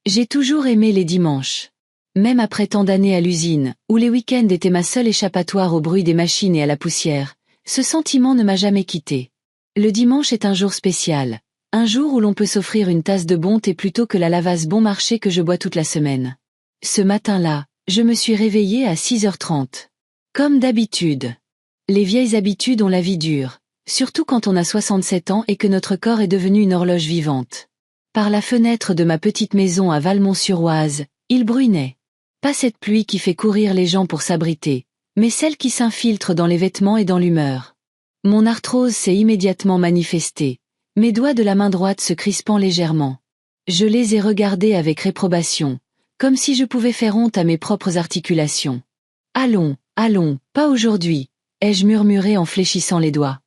J'ai toujours aimé les dimanches. Même après tant d'années à l'usine, où les week-ends étaient ma seule échappatoire au bruit des machines et à la poussière, ce sentiment ne m'a jamais quitté. Le dimanche est un jour spécial. Un jour où l'on peut s'offrir une tasse de bon thé plutôt que la lavasse bon marché que je bois toute la semaine. Ce matin-là, je me suis réveillée à 6h30. Comme d'habitude. Les vieilles habitudes ont la vie dure, surtout quand on a 67 ans et que notre corps est devenu une horloge vivante. Par la fenêtre de ma petite maison à Valmont-sur-Oise, il bruinait. Pas cette pluie qui fait courir les gens pour s'abriter, mais celle qui s'infiltre dans les vêtements et dans l'humeur. Mon arthrose s'est immédiatement manifestée, mes doigts de la main droite se crispant légèrement. Je les ai regardés avec réprobation, comme si je pouvais faire honte à mes propres articulations. Allons, allons, pas aujourd'hui, ai-je murmuré en fléchissant les doigts.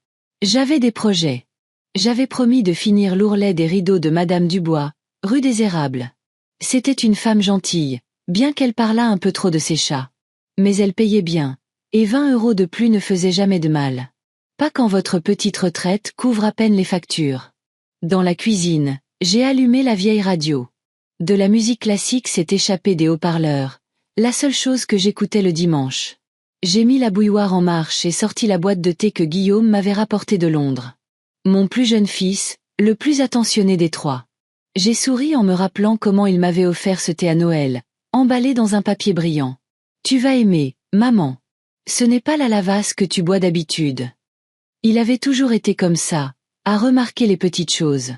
J'avais des projets. J'avais promis de finir l'ourlet des rideaux de Madame Dubois, rue des Érables. C'était une femme gentille, bien qu'elle parlât un peu trop de ses chats. Mais elle payait bien, et 20 € de plus ne faisaient jamais de mal. Pas quand votre petite retraite couvre à peine les factures. Dans la cuisine, j'ai allumé la vieille radio. De la musique classique s'est échappée des haut-parleurs, la seule chose que j'écoutais le dimanche. J'ai mis la bouilloire en marche et sorti la boîte de thé que Guillaume m'avait rapportée de Londres. Mon plus jeune fils, le plus attentionné des trois. J'ai souri en me rappelant comment il m'avait offert ce thé à Noël, emballé dans un papier brillant. Tu vas aimer, maman. Ce n'est pas la lavasse que tu bois d'habitude. Il avait toujours été comme ça, à remarquer les petites choses.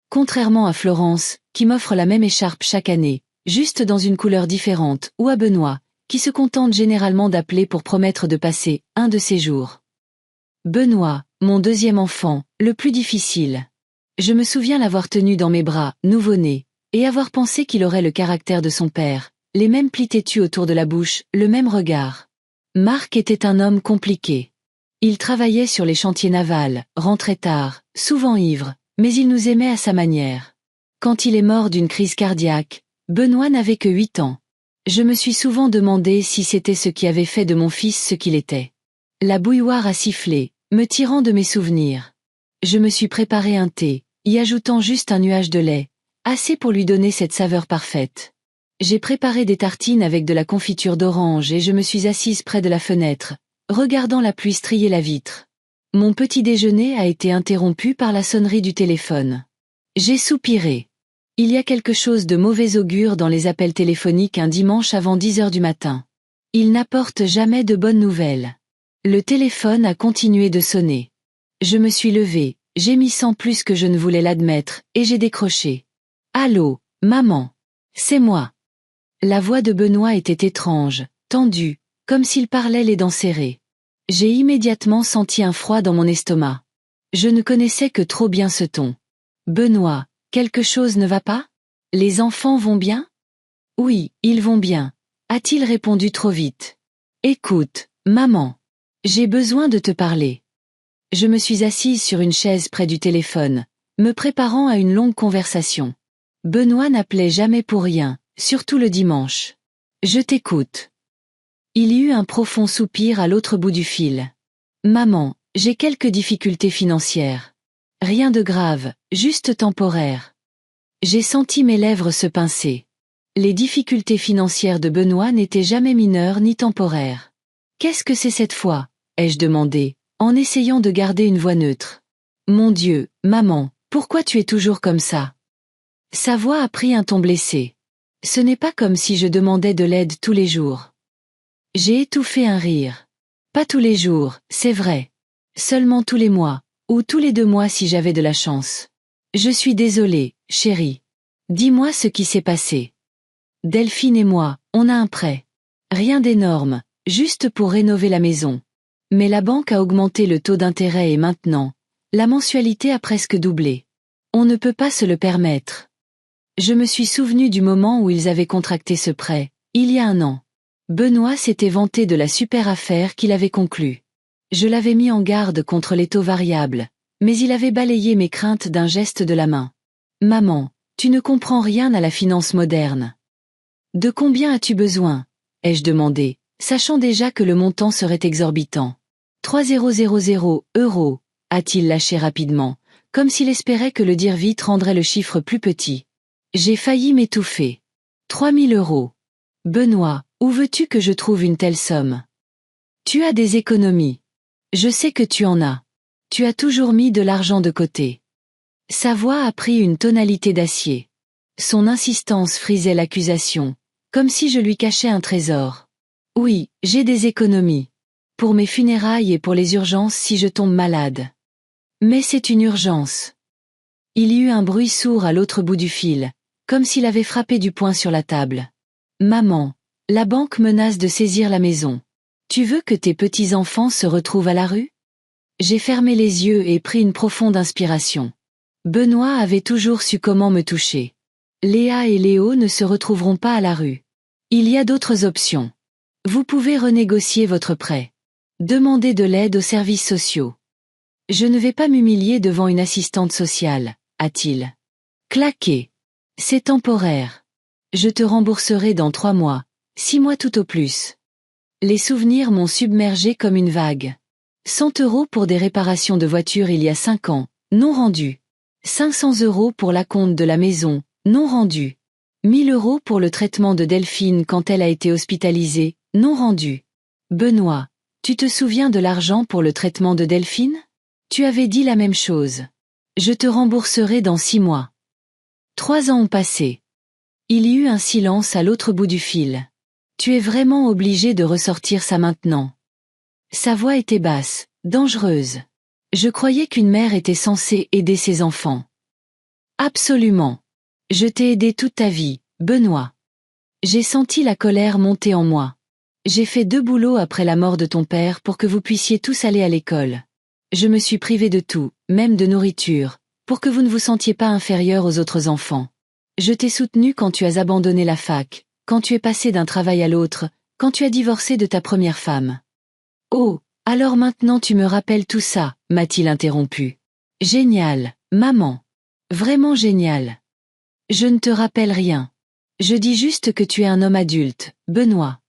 Contrairement à Florence, qui m'offre la même écharpe chaque année, juste dans une couleur différente, ou à Benoît, qui se contente généralement d'appeler pour promettre de passer un de ces jours. Benoît, mon deuxième enfant, le plus difficile. Je me souviens l'avoir tenu dans mes bras, nouveau-né, et avoir pensé qu'il aurait le caractère de son père, les mêmes plis têtus autour de la bouche, le même regard. Marc était un homme compliqué. Il travaillait sur les chantiers navals, rentrait tard, souvent ivre, mais il nous aimait à sa manière. Quand il est mort d'une crise cardiaque, Benoît n'avait que 8 ans. Je me suis souvent demandé si c'était ce qui avait fait de mon fils ce qu'il était. La bouilloire a sifflé, me tirant de mes souvenirs. Je me suis préparé un thé, y ajoutant juste un nuage de lait, assez pour lui donner cette saveur parfaite. J'ai préparé des tartines avec de la confiture d'orange et je me suis assise près de la fenêtre, regardant la pluie strier la vitre. Mon petit déjeuner a été interrompu par la sonnerie du téléphone. J'ai soupiré. Il y a quelque chose de mauvais augure dans les appels téléphoniques un dimanche avant 10h du matin. Ils n'apportent jamais de bonnes nouvelles. Le téléphone a continué de sonner. Je me suis levée, gémissant plus que je ne voulais l'admettre, et j'ai décroché. Allô, maman. C'est moi. La voix de Benoît était étrange, tendue, comme s'il parlait les dents serrées. J'ai immédiatement senti un froid dans mon estomac. Je ne connaissais que trop bien ce ton. Benoît, quelque chose ne va pas? Les enfants vont bien? Oui, ils vont bien, a-t-il répondu trop vite. Écoute, maman. J'ai besoin de te parler. Je me suis assise sur une chaise près du téléphone, me préparant à une longue conversation. Benoît n'appelait jamais pour rien, surtout le dimanche. Je t'écoute. Il y eut un profond soupir à l'autre bout du fil. Maman, j'ai quelques difficultés financières. Rien de grave, juste temporaire. J'ai senti mes lèvres se pincer. Les difficultés financières de Benoît n'étaient jamais mineures ni temporaires. Qu'est-ce que c'est cette fois? Ai-je demandé, en essayant de garder une voix neutre. Mon Dieu, maman, pourquoi tu es toujours comme ça? Sa voix a pris un ton blessé. Ce n'est pas comme si je demandais de l'aide tous les jours. J'ai étouffé un rire. Pas tous les jours, c'est vrai. Seulement tous les mois, ou tous les 2 mois si j'avais de la chance. Je suis désolée, chérie. Dis-moi ce qui s'est passé. Delphine et moi, on a un prêt. Rien d'énorme, juste pour rénover la maison. Mais la banque a augmenté le taux d'intérêt et maintenant, la mensualité a presque doublé. On ne peut pas se le permettre. Je me suis souvenu du moment où ils avaient contracté ce prêt, il y a 1 an. Benoît s'était vanté de la super affaire qu'il avait conclue. Je l'avais mis en garde contre les taux variables, mais il avait balayé mes craintes d'un geste de la main. Maman, tu ne comprends rien à la finance moderne. De combien as-tu besoin? Ai-je demandé, sachant déjà que le montant serait exorbitant. 3000 €, a-t-il lâché rapidement, comme s'il espérait que le dire vite rendrait le chiffre plus petit. J'ai failli m'étouffer. 3 000 €. Benoît, où veux-tu que je trouve une telle somme? Tu as des économies. Je sais que tu en as. Tu as toujours mis de l'argent de côté. Sa voix a pris une tonalité d'acier. Son insistance frisait l'accusation, comme si je lui cachais un trésor. Oui, j'ai des économies. Pour mes funérailles et pour les urgences si je tombe malade. Mais c'est une urgence. Il y eut un bruit sourd à l'autre bout du fil, comme s'il avait frappé du poing sur la table. Maman, la banque menace de saisir la maison. Tu veux que tes petits-enfants se retrouvent à la rue? J'ai fermé les yeux et pris une profonde inspiration. Benoît avait toujours su comment me toucher. Léa et Léo ne se retrouveront pas à la rue. Il y a d'autres options. Vous pouvez renégocier votre prêt. Demandez de l'aide aux services sociaux. Je ne vais pas m'humilier devant une assistante sociale, a-t-il claqué. C'est temporaire. Je te rembourserai dans 3 mois, 6 mois tout au plus. Les souvenirs m'ont submergé comme une vague. 100 € pour des réparations de voiture il y a 5 ans, non rendues. 500 € pour l'acompte de la maison, non rendu. 1000 € pour le traitement de Delphine quand elle a été hospitalisée, non rendu. Benoît, tu te souviens de l'argent pour le traitement de Delphine? Tu avais dit la même chose. Je te rembourserai dans 6 mois. 3 ans ont passé. Il y eut un silence à l'autre bout du fil. Tu es vraiment obligé de ressortir ça maintenant. Sa voix était basse, dangereuse. Je croyais qu'une mère était censée aider ses enfants. Absolument. Je t'ai aidé toute ta vie, Benoît. J'ai senti la colère monter en moi. J'ai fait 2 boulots après la mort de ton père pour que vous puissiez tous aller à l'école. Je me suis privée de tout, même de nourriture, pour que vous ne vous sentiez pas inférieur aux autres enfants. Je t'ai soutenu quand tu as abandonné la fac, quand tu es passé d'un travail à l'autre, quand tu as divorcé de ta première femme. Oh, alors maintenant tu me rappelles tout ça, m'a-t-il interrompu. Génial, maman. Vraiment génial. Je ne te rappelle rien. Je dis juste que tu es un homme adulte, Benoît.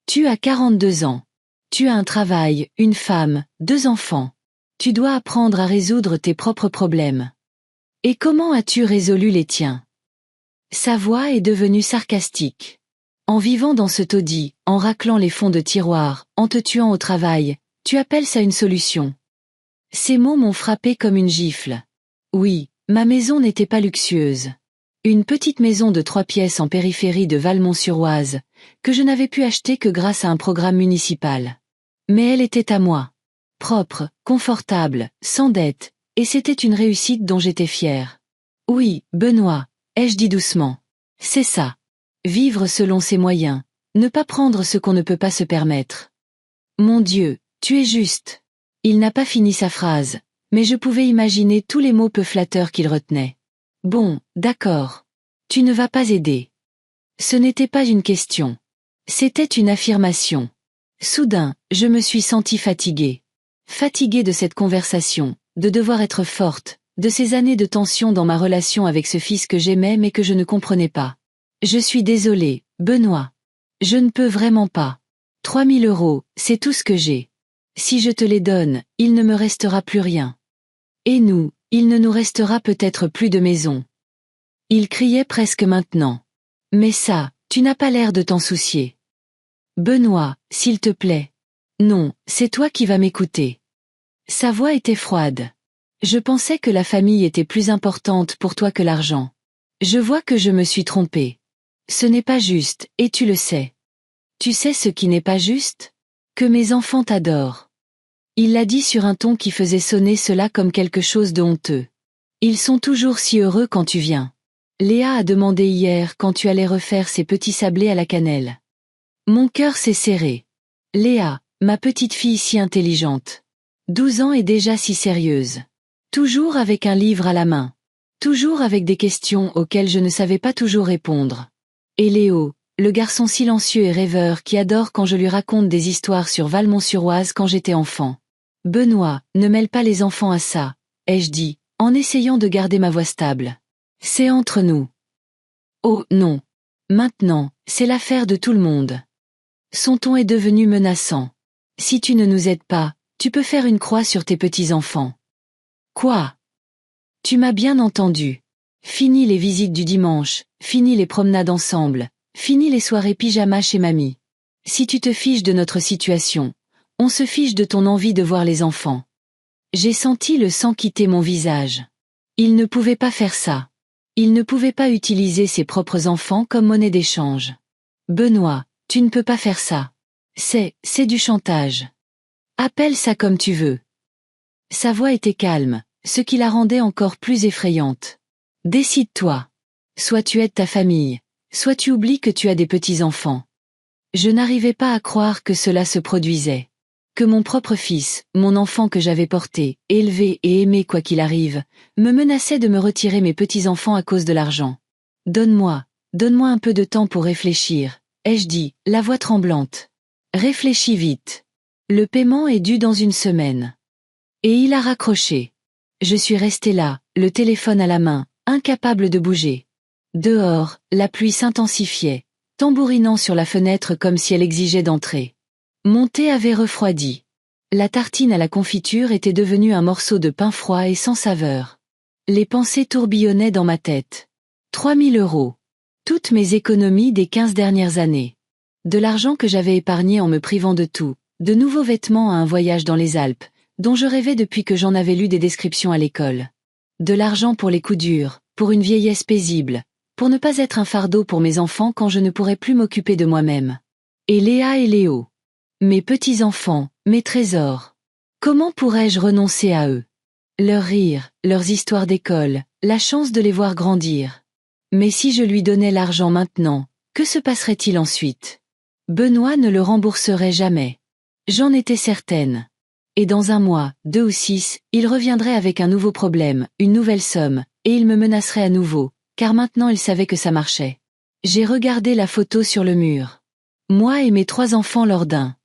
Tu as 42 ans. Tu as un travail, une femme, 2 enfants. Tu dois apprendre à résoudre tes propres problèmes. Et comment as-tu résolu les tiens? Sa voix est devenue sarcastique. En vivant dans ce taudis, en raclant les fonds de tiroir, en te tuant au travail, tu appelles ça une solution. Ces mots m'ont frappé comme une gifle. Oui, ma maison n'était pas luxueuse. Une petite maison de 3 pièces en périphérie de Valmont-sur-Oise, que je n'avais pu acheter que grâce à un programme municipal. Mais elle était à moi. Propre, confortable, sans dette, et c'était une réussite dont j'étais fière. Oui, Benoît, ai-je dit doucement. C'est ça. Vivre selon ses moyens, ne pas prendre ce qu'on ne peut pas se permettre. Mon Dieu, tu es juste. Il n'a pas fini sa phrase, mais je pouvais imaginer tous les mots peu flatteurs qu'il retenait. Bon, d'accord. Tu ne vas pas aider. Ce n'était pas une question. C'était une affirmation. Soudain, je me suis sentie fatiguée. Fatiguée de cette conversation, de devoir être forte, de ces années de tension dans ma relation avec ce fils que j'aimais mais que je ne comprenais pas. Je suis désolée, Benoît. Je ne peux vraiment pas. 3 000 €, c'est tout ce que j'ai. Si je te les donne, il ne me restera plus rien. Et nous, il ne nous restera peut-être plus de maison. Il criait presque maintenant. Mais ça, tu n'as pas l'air de t'en soucier. Benoît, s'il te plaît. Non, c'est toi qui vas m'écouter. Sa voix était froide. Je pensais que la famille était plus importante pour toi que l'argent. Je vois que je me suis trompée. Ce n'est pas juste, et tu le sais. Tu sais ce qui n'est pas juste? Que mes enfants t'adorent. Il l'a dit sur un ton qui faisait sonner cela comme quelque chose de honteux. Ils sont toujours si heureux quand tu viens. Léa a demandé hier quand tu allais refaire ces petits sablés à la cannelle. Mon cœur s'est serré. Léa, ma petite fille si intelligente. 12 ans et déjà si sérieuse. Toujours avec un livre à la main. Toujours avec des questions auxquelles je ne savais pas toujours répondre. Et Léo, le garçon silencieux et rêveur qui adore quand je lui raconte des histoires sur Valmont-sur-Oise quand j'étais enfant. Benoît, ne mêle pas les enfants à ça, ai-je dit, en essayant de garder ma voix stable. C'est entre nous. Oh non. Maintenant, c'est l'affaire de tout le monde. Son ton est devenu menaçant. Si tu ne nous aides pas, tu peux faire une croix sur tes petits-enfants. Quoi? Tu m'as bien entendu. Fini les visites du dimanche, fini les promenades ensemble, Fini les soirées pyjama chez mamie. Si tu te fiches de notre situation, on se fiche de ton envie de voir les enfants. J'ai senti le sang quitter mon visage. Il ne pouvait pas faire ça. Il ne pouvait pas utiliser ses propres enfants comme monnaie d'échange. Benoît, tu ne peux pas faire ça. C'est du chantage. Appelle ça comme tu veux. Sa voix était calme, ce qui la rendait encore plus effrayante. Décide-toi. Soit tu aides ta famille, soit tu oublies que tu as des petits-enfants. Je n'arrivais pas à croire que cela se produisait. Que mon propre fils, mon enfant que j'avais porté, élevé et aimé quoi qu'il arrive, me menaçait de me retirer mes petits-enfants à cause de l'argent. Donne-moi un peu de temps pour réfléchir, ai-je dit, la voix tremblante. Réfléchis vite. Le paiement est dû dans une semaine. Et il a raccroché. Je suis restée là, le téléphone à la main, incapable de bouger. Dehors, la pluie s'intensifiait, tambourinant sur la fenêtre comme si elle exigeait d'entrer. Mon thé avait refroidi. La tartine à la confiture était devenue un morceau de pain froid et sans saveur. Les pensées tourbillonnaient dans ma tête. 3000 €. Toutes mes économies des 15 dernières années. De l'argent que j'avais épargné en me privant de tout, de nouveaux vêtements à un voyage dans les Alpes, dont je rêvais depuis que j'en avais lu des descriptions à l'école. De l'argent pour les coups durs, pour une vieillesse paisible, pour ne pas être un fardeau pour mes enfants quand je ne pourrais plus m'occuper de moi-même. Et Léa et Léo. Mes petits-enfants, mes trésors. Comment pourrais-je renoncer à eux? Leurs rires, leurs histoires d'école, la chance de les voir grandir. Mais si je lui donnais l'argent maintenant, que se passerait-il ensuite? Benoît ne le rembourserait jamais. J'en étais certaine. Et dans 1 mois, 2 ou 6, il reviendrait avec un nouveau problème, une nouvelle somme, et il me menacerait à nouveau, car maintenant il savait que ça marchait. J'ai regardé la photo sur le mur. Moi et mes 3 enfants lors d'un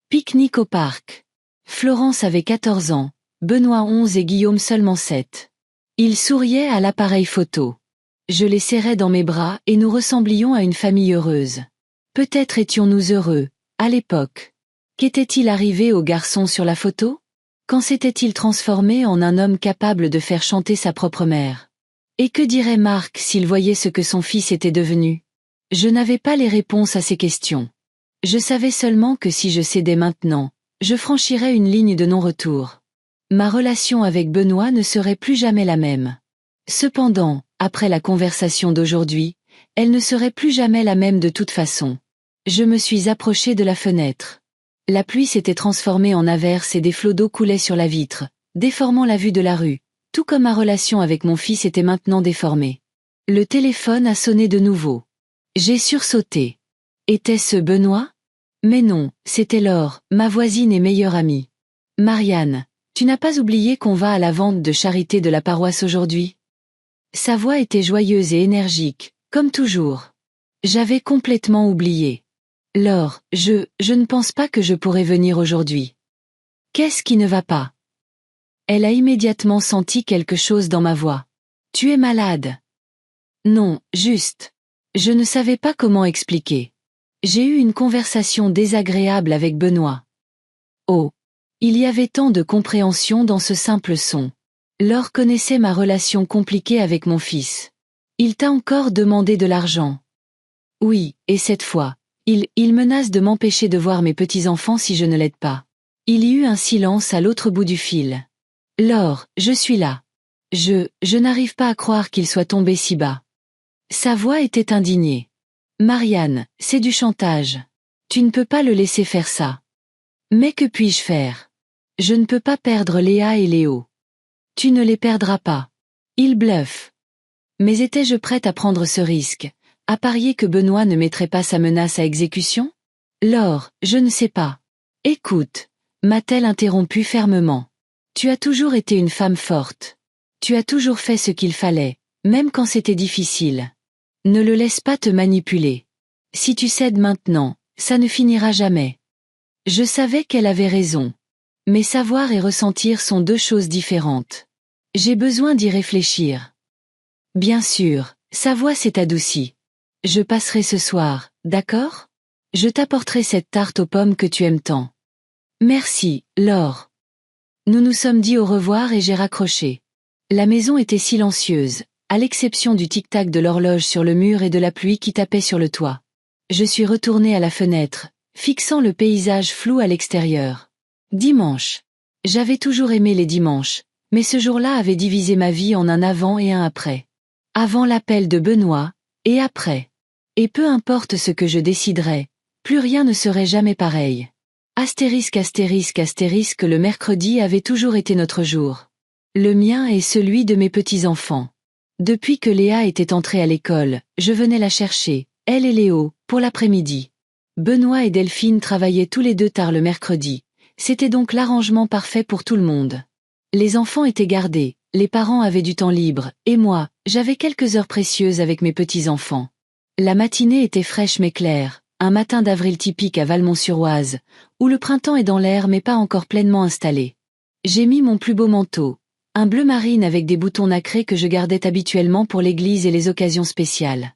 pique-nique au parc. Florence avait 14 ans, Benoît 11 et Guillaume seulement 7. Ils souriaient à l'appareil photo. Je les serrais dans mes bras et nous ressemblions à une famille heureuse. Peut-être étions-nous heureux, à l'époque. Qu'était-il arrivé au garçon sur la photo? Quand s'était-il transformé en un homme capable de faire chanter sa propre mère? Et que dirait Marc s'il voyait ce que son fils était devenu? Je n'avais pas les réponses à ces questions. Je savais seulement que si je cédais maintenant, je franchirais une ligne de non-retour. Ma relation avec Benoît ne serait plus jamais la même. Cependant, après la conversation d'aujourd'hui, elle ne serait plus jamais la même de toute façon. Je me suis approchée de la fenêtre. La pluie s'était transformée en averse et des flots d'eau coulaient sur la vitre, déformant la vue de la rue, tout comme ma relation avec mon fils était maintenant déformée. Le téléphone a sonné de nouveau. J'ai sursauté. Était-ce Benoît? Mais non, c'était Laure, ma voisine et meilleure amie. Marianne, tu n'as pas oublié qu'on va à la vente de charité de la paroisse aujourd'hui? Sa voix était joyeuse et énergique, comme toujours. J'avais complètement oublié. Laure, je ne pense pas que je pourrais venir aujourd'hui. Qu'est-ce qui ne va pas? Elle a immédiatement senti quelque chose dans ma voix. Tu es malade. Non, juste. Je ne savais pas comment expliquer. J'ai eu une conversation désagréable avec Benoît. Oh. Il y avait tant de compréhension dans ce simple son. Laure connaissait ma relation compliquée avec mon fils. Il t'a encore demandé de l'argent. Oui, et cette fois, il menace de m'empêcher de voir mes petits-enfants si je ne l'aide pas. Il y eut un silence à l'autre bout du fil. Laure, je suis là. Je n'arrive pas à croire qu'il soit tombé si bas. Sa voix était indignée. Marianne, c'est du chantage. Tu ne peux pas le laisser faire ça. Mais que puis-je faire? Je ne peux pas perdre Léa et Léo. Tu ne les perdras pas. Ils bluffent. Mais étais-je prête à prendre ce risque, à parier que Benoît ne mettrait pas sa menace à exécution? Laure, je ne sais pas. Écoute, m'a-t-elle interrompu fermement. Tu as toujours été une femme forte. Tu as toujours fait ce qu'il fallait, même quand c'était difficile. Ne le laisse pas te manipuler. Si tu cèdes maintenant, ça ne finira jamais. Je savais qu'elle avait raison. Mais savoir et ressentir sont 2 choses différentes. J'ai besoin d'y réfléchir. Bien sûr, sa voix s'est adoucie. Je passerai ce soir, d'accord? Je t'apporterai cette tarte aux pommes que tu aimes tant. Merci, Laure. Nous nous sommes dit au revoir et j'ai raccroché. La maison était silencieuse, à l'exception du tic-tac de l'horloge sur le mur et de la pluie qui tapait sur le toit. Je suis retournée à la fenêtre, fixant le paysage flou à l'extérieur. Dimanche. J'avais toujours aimé les dimanches, mais ce jour-là avait divisé ma vie en un avant et un après. Avant l'appel de Benoît, et après. Et peu importe ce que je déciderais, plus rien ne serait jamais pareil. Astérisque astérisque astérisque, le mercredi avait toujours été notre jour. Le mien et celui de mes petits-enfants. Depuis que Léa était entrée à l'école, je venais la chercher, elle et Léo, pour l'après-midi. Benoît et Delphine travaillaient tous les deux tard le mercredi. C'était donc l'arrangement parfait pour tout le monde. Les enfants étaient gardés, les parents avaient du temps libre, et moi, j'avais quelques heures précieuses avec mes petits-enfants. La matinée était fraîche mais claire, un matin d'avril typique à Valmont-sur-Oise, où le printemps est dans l'air mais pas encore pleinement installé. J'ai mis mon plus beau manteau, un bleu marine avec des boutons nacrés que je gardais habituellement pour l'église et les occasions spéciales.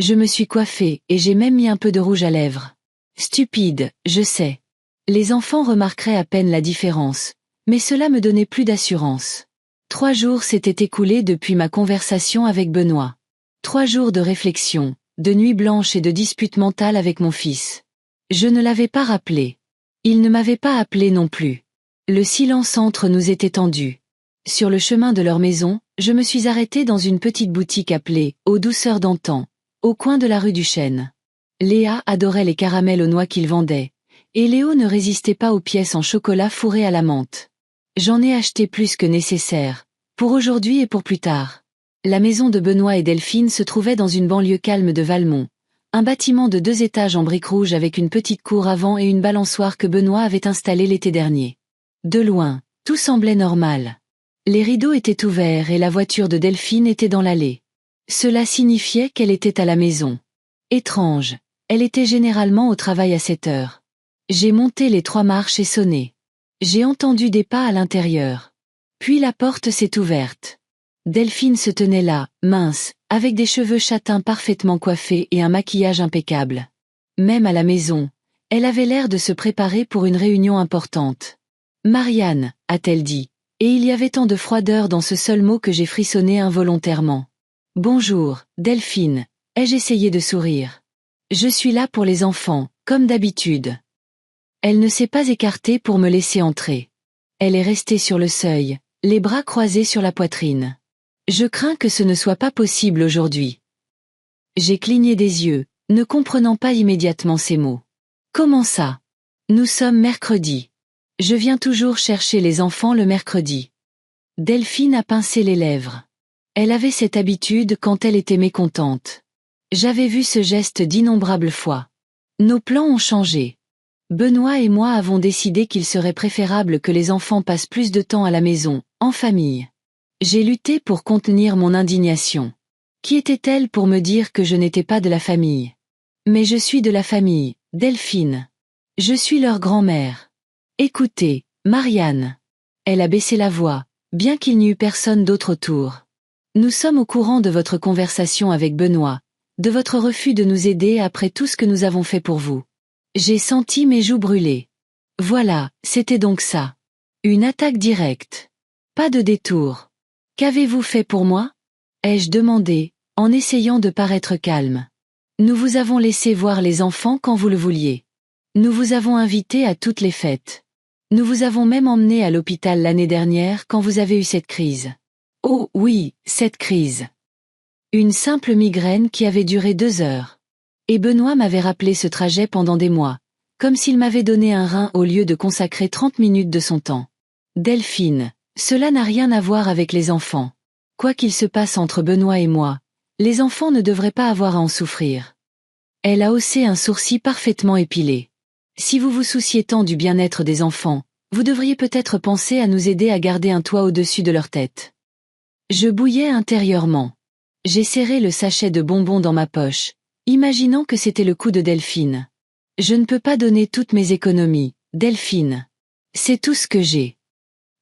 Je me suis coiffée, et j'ai même mis un peu de rouge à lèvres. Stupide, je sais. Les enfants remarqueraient à peine la différence, mais cela me donnait plus d'assurance. 3 jours s'étaient écoulés depuis ma conversation avec Benoît. 3 jours de réflexion, de nuits blanches et de disputes mentales avec mon fils. Je ne l'avais pas rappelé. Il ne m'avait pas appelé non plus. Le silence entre nous était tendu. Sur le chemin de leur maison, je me suis arrêtée dans une petite boutique appelée « Aux douceurs d'antan », au coin de la rue du Chêne. Léa adorait les caramels aux noix qu'ils vendaient, et Léo ne résistait pas aux pièces en chocolat fourrées à la menthe. J'en ai acheté plus que nécessaire, pour aujourd'hui et pour plus tard. La maison de Benoît et Delphine se trouvait dans une banlieue calme de Valmont, un bâtiment de 2 étages en briques rouges avec une petite cour avant et une balançoire que Benoît avait installée l'été dernier. De loin, tout semblait normal. Les rideaux étaient ouverts et la voiture de Delphine était dans l'allée. Cela signifiait qu'elle était à la maison. Étrange, elle était généralement au travail à 7 heures. J'ai monté les 3 marches et sonné. J'ai entendu des pas à l'intérieur. Puis la porte s'est ouverte. Delphine se tenait là, mince, avec des cheveux châtains parfaitement coiffés et un maquillage impeccable. Même à la maison, elle avait l'air de se préparer pour une réunion importante. « Marianne », a-t-elle dit, et il y avait tant de froideur dans ce seul mot que j'ai frissonné involontairement. « Bonjour, Delphine », ai-je essayé de sourire. « Je suis là pour les enfants, comme d'habitude. » Elle ne s'est pas écartée pour me laisser entrer. Elle est restée sur le seuil, les bras croisés sur la poitrine. Je crains que ce ne soit pas possible aujourd'hui. J'ai cligné des yeux, ne comprenant pas immédiatement ces mots. Comment ça? Nous sommes mercredi. Je viens toujours chercher les enfants le mercredi. Delphine a pincé les lèvres. Elle avait cette habitude quand elle était mécontente. J'avais vu ce geste d'innombrables fois. Nos plans ont changé. Benoît et moi avons décidé qu'il serait préférable que les enfants passent plus de temps à la maison, en famille. J'ai lutté pour contenir mon indignation. Qui était-elle pour me dire que je n'étais pas de la famille? Mais je suis de la famille, Delphine. Je suis leur grand-mère. Écoutez, Marianne. Elle a baissé la voix, bien qu'il n'y eût personne d'autre autour. Nous sommes au courant de votre conversation avec Benoît, de votre refus de nous aider après tout ce que nous avons fait pour vous. J'ai senti mes joues brûler. Voilà, c'était donc ça. Une attaque directe. Pas de détour. Qu'avez-vous fait pour moi? Ai-je demandé, en essayant de paraître calme. Nous vous avons laissé voir les enfants quand vous le vouliez. Nous vous avons invité à toutes les fêtes. Nous vous avons même emmené à l'hôpital l'année dernière quand vous avez eu cette crise. Oh oui, cette crise. Une simple migraine qui avait duré 2 heures. Et Benoît m'avait rappelé ce trajet pendant des mois, comme s'il m'avait donné un rein au lieu de consacrer 30 minutes de son temps. Delphine, cela n'a rien à voir avec les enfants. Quoi qu'il se passe entre Benoît et moi, les enfants ne devraient pas avoir à en souffrir. Elle a haussé un sourcil parfaitement épilé. Si vous vous souciez tant du bien-être des enfants, vous devriez peut-être penser à nous aider à garder un toit au-dessus de leur tête. Je bouillais intérieurement. J'ai serré le sachet de bonbons dans ma poche, imaginant que c'était le coup de Delphine. Je ne peux pas donner toutes mes économies, Delphine. C'est tout ce que j'ai.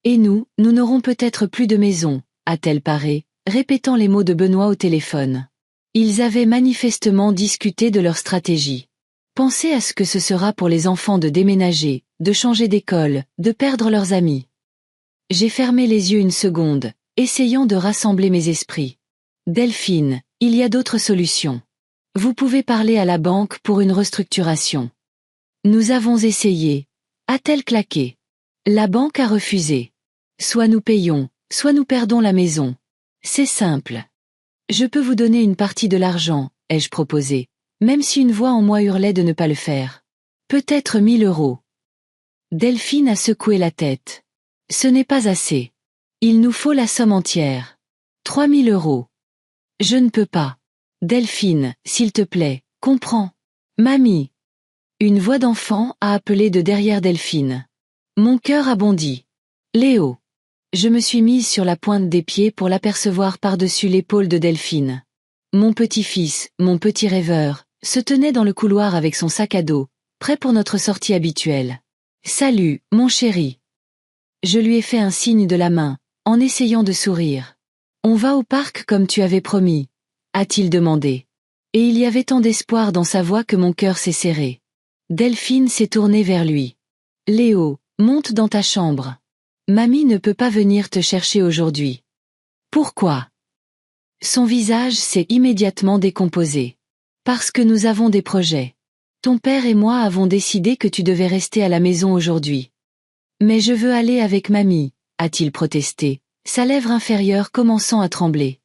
Et nous n'aurons peut-être plus de maison, a-t-elle paré, répétant les mots de Benoît au téléphone. Ils avaient manifestement discuté de leur stratégie. Pensez à ce que ce sera pour les enfants de déménager, de changer d'école, de perdre leurs amis. J'ai fermé les yeux une seconde, essayant de rassembler mes esprits. Delphine, il y a d'autres solutions. Vous pouvez parler à la banque pour une restructuration. Nous avons essayé. A-t-elle claqué? La banque a refusé. Soit nous payons, soit nous perdons la maison. C'est simple. Je peux vous donner une partie de l'argent, ai-je proposé, même si une voix en moi hurlait de ne pas le faire. Peut-être 1 000 euros. Delphine a secoué la tête. Ce n'est pas assez. Il nous faut la somme entière. 3 000 euros. Je ne peux pas. Delphine, s'il te plaît, comprends. Mamie. Une voix d'enfant a appelé de derrière Delphine. Mon cœur a bondi. Léo. Je me suis mise sur la pointe des pieds pour l'apercevoir par-dessus l'épaule de Delphine. Mon petit-fils, mon petit rêveur, se tenait dans le couloir avec son sac à dos, prêt pour notre sortie habituelle. Salut, mon chéri. Je lui ai fait un signe de la main, en essayant de sourire. On va au parc comme tu avais promis, a-t-il demandé. Et il y avait tant d'espoir dans sa voix que mon cœur s'est serré. Delphine s'est tournée vers lui. Léo, monte dans ta chambre. Mamie ne peut pas venir te chercher aujourd'hui. Pourquoi? Son visage s'est immédiatement décomposé. Parce que nous avons des projets. Ton père et moi avons décidé que tu devais rester à la maison aujourd'hui. Mais je veux aller avec mamie, a-t-il protesté, sa lèvre inférieure commençant à trembler.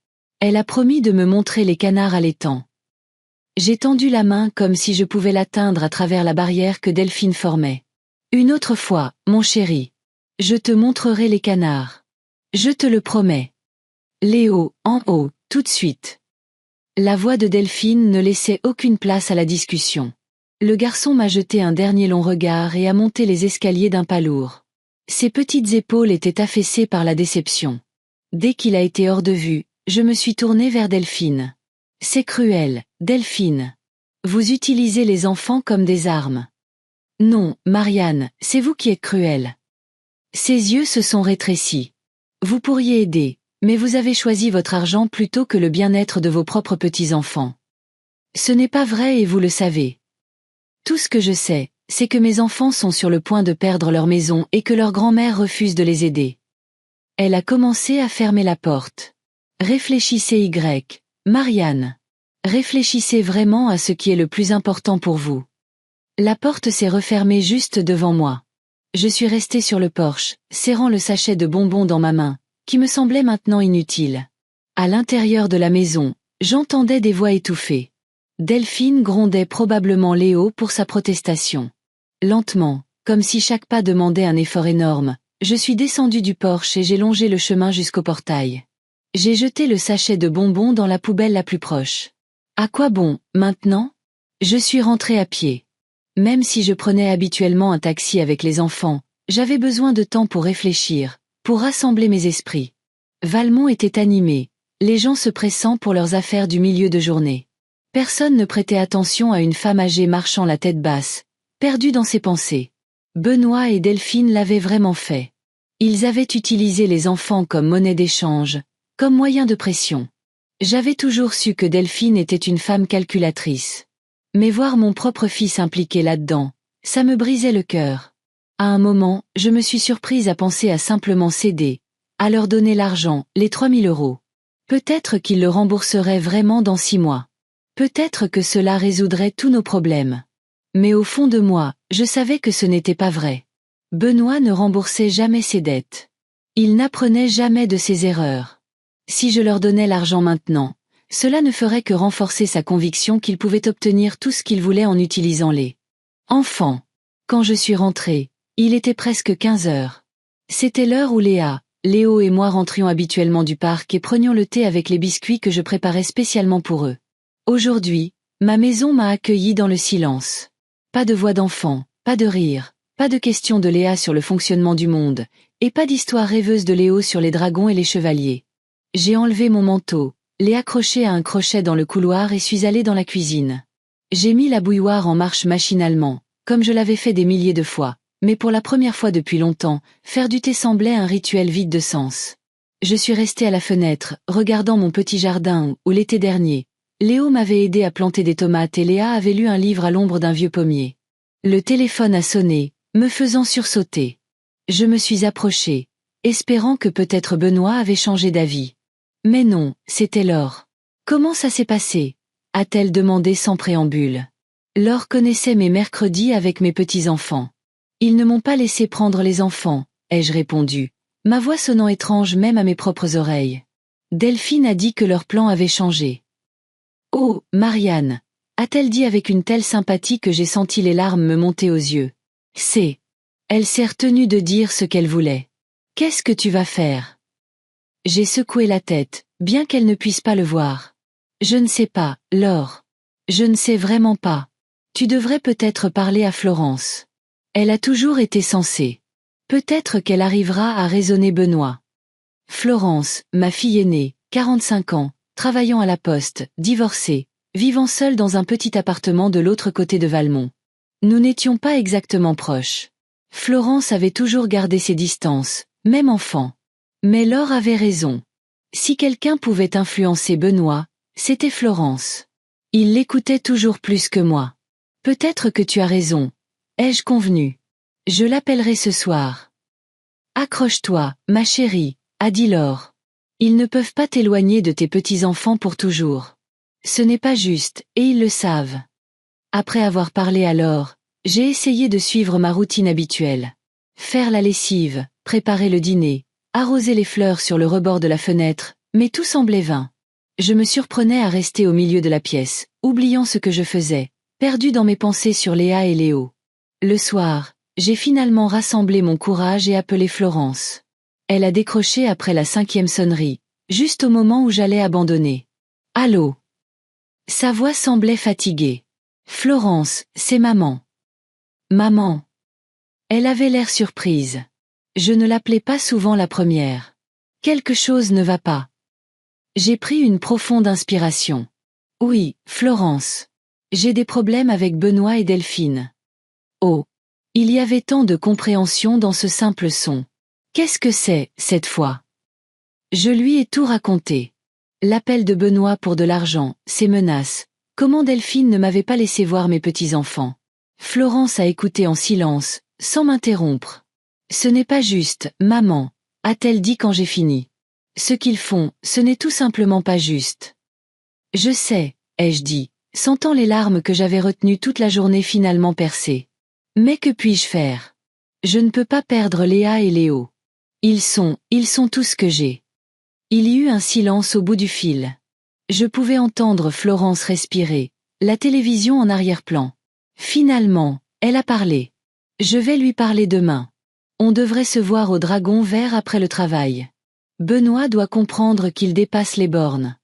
Elle a promis de me montrer les canards à l'étang. J'ai tendu la main comme si je pouvais l'atteindre à travers la barrière que Delphine formait. Une autre fois, mon chéri. Je te montrerai les canards. Je te le promets. Léo, en haut, tout de suite. La voix de Delphine ne laissait aucune place à la discussion. Le garçon m'a jeté un dernier long regard et a monté les escaliers d'un pas lourd. Ses petites épaules étaient affaissées par la déception. Dès qu'il a été hors de vue, je me suis tournée vers Delphine. C'est cruel, Delphine. Vous utilisez les enfants comme des armes. Non, Marianne, c'est vous qui êtes cruelle. Ses yeux se sont rétrécis. Vous pourriez aider, mais vous avez choisi votre argent plutôt que le bien-être de vos propres petits-enfants. Ce n'est pas vrai et vous le savez. Tout ce que je sais, c'est que mes enfants sont sur le point de perdre leur maison et que leur grand-mère refuse de les aider. Elle a commencé à fermer la porte. Réfléchissez Marianne. Réfléchissez vraiment à ce qui est le plus important pour vous. La porte s'est refermée juste devant moi. Je suis restée sur le porche, serrant le sachet de bonbons dans ma main, qui me semblait maintenant inutile. À l'intérieur de la maison, j'entendais des voix étouffées. Delphine grondait probablement Léo pour sa protestation. Lentement, comme si chaque pas demandait un effort énorme, je suis descendue du porche et j'ai longé le chemin jusqu'au portail. J'ai jeté le sachet de bonbons dans la poubelle la plus proche. À quoi bon, maintenant? Je suis rentrée à pied. Même si je prenais habituellement un taxi avec les enfants, j'avais besoin de temps pour réfléchir, pour rassembler mes esprits. Valmont était animé, les gens se pressant pour leurs affaires du milieu de journée. Personne ne prêtait attention à une femme âgée marchant la tête basse, perdue dans ses pensées. Benoît et Delphine l'avaient vraiment fait. Ils avaient utilisé les enfants comme monnaie d'échange, comme moyen de pression. J'avais toujours su que Delphine était une femme calculatrice. Mais voir mon propre fils impliqué là-dedans, ça me brisait le cœur. À un moment, je me suis surprise à penser à simplement céder, à leur donner l'argent, les 3 000 euros. Peut-être qu'ils le rembourseraient vraiment dans 6 mois. Peut-être que cela résoudrait tous nos problèmes. Mais au fond de moi, je savais que ce n'était pas vrai. Benoît ne remboursait jamais ses dettes. Il n'apprenait jamais de ses erreurs. Si je leur donnais l'argent maintenant, cela ne ferait que renforcer sa conviction qu'il pouvait obtenir tout ce qu'il voulait en utilisant les enfants. Quand je suis rentrée, il était presque 15 heures. C'était l'heure où Léa, Léo et moi rentrions habituellement du parc et prenions le thé avec les biscuits que je préparais spécialement pour eux. Aujourd'hui, ma maison m'a accueilli dans le silence. Pas de voix d'enfant, pas de rire, pas de questions de Léa sur le fonctionnement du monde, et pas d'histoire rêveuse de Léo sur les dragons et les chevaliers. J'ai enlevé mon manteau, l'ai accroché à un crochet dans le couloir et suis allée dans la cuisine. J'ai mis la bouilloire en marche machinalement, comme je l'avais fait des milliers de fois, mais pour la première fois depuis longtemps, faire du thé semblait un rituel vide de sens. Je suis restée à la fenêtre, regardant mon petit jardin où, l'été dernier, Léo m'avait aidé à planter des tomates et Léa avait lu un livre à l'ombre d'un vieux pommier. Le téléphone a sonné, me faisant sursauter. Je me suis approchée, espérant que peut-être Benoît avait changé d'avis. Mais non, c'était Laure. Comment ça s'est passé? a-t-elle demandé sans préambule. Laure connaissait mes mercredis avec mes petits-enfants. Ils ne m'ont pas laissé prendre les enfants, ai-je répondu, ma voix sonnant étrange même à mes propres oreilles. Delphine a dit que leur plan avait changé. Oh, Marianne, a-t-elle dit avec une telle sympathie que j'ai senti les larmes me monter aux yeux. C'est. Elle s'est retenue de dire ce qu'elle voulait. Qu'est-ce que tu vas faire? J'ai secoué la tête, bien qu'elle ne puisse pas le voir. Je ne sais pas, Laure. Je ne sais vraiment pas. Tu devrais peut-être parler à Florence. Elle a toujours été censée. Peut-être qu'elle arrivera à raisonner Benoît. Florence, ma fille aînée, 45 ans, travaillant à la poste, divorcée, vivant seule dans un petit appartement de l'autre côté de Valmont. Nous n'étions pas exactement proches. Florence avait toujours gardé ses distances, même enfant. Mais Laure avait raison. Si quelqu'un pouvait influencer Benoît, c'était Florence. Il l'écoutait toujours plus que moi. Peut-être que tu as raison, ai-je convenu. Je l'appellerai ce soir. Accroche-toi, ma chérie, a dit Laure. Ils ne peuvent pas t'éloigner de tes petits-enfants pour toujours. Ce n'est pas juste, et ils le savent. Après avoir parlé à Laure, j'ai essayé de suivre ma routine habituelle. Faire la lessive, préparer le dîner, arroser les fleurs sur le rebord de la fenêtre, mais tout semblait vain. Je me surprenais à rester au milieu de la pièce, oubliant ce que je faisais, perdu dans mes pensées sur Léa et Léo. Le soir, j'ai finalement rassemblé mon courage et appelé Florence. Elle a décroché après la 5e sonnerie, juste au moment où j'allais abandonner. Allô? Sa voix semblait fatiguée. Florence, c'est maman. Maman. Elle avait l'air surprise. Je ne l'appelais pas souvent la première. Quelque chose ne va pas. J'ai pris une profonde inspiration. Oui, Florence. J'ai des problèmes avec Benoît et Delphine. Oh. Il y avait tant de compréhension dans ce simple son. Qu'est-ce que c'est, cette fois? Je lui ai tout raconté. L'appel de Benoît pour de l'argent, ses menaces, comment Delphine ne m'avait pas laissé voir mes petits-enfants. Florence a écouté en silence, sans m'interrompre. Ce n'est pas juste, maman, a-t-elle dit quand j'ai fini. Ce qu'ils font, ce n'est tout simplement pas juste. Je sais, ai-je dit, sentant les larmes que j'avais retenues toute la journée finalement percées. Mais que puis-je faire? Je ne peux pas perdre Léa et Léo. Ils sont tout ce que j'ai. Il y eut un silence au bout du fil. Je pouvais entendre Florence respirer, la télévision en arrière-plan. Finalement, elle a parlé. Je vais lui parler demain. On devrait se voir au Dragon Vert après le travail. Benoît doit comprendre qu'il dépasse les bornes.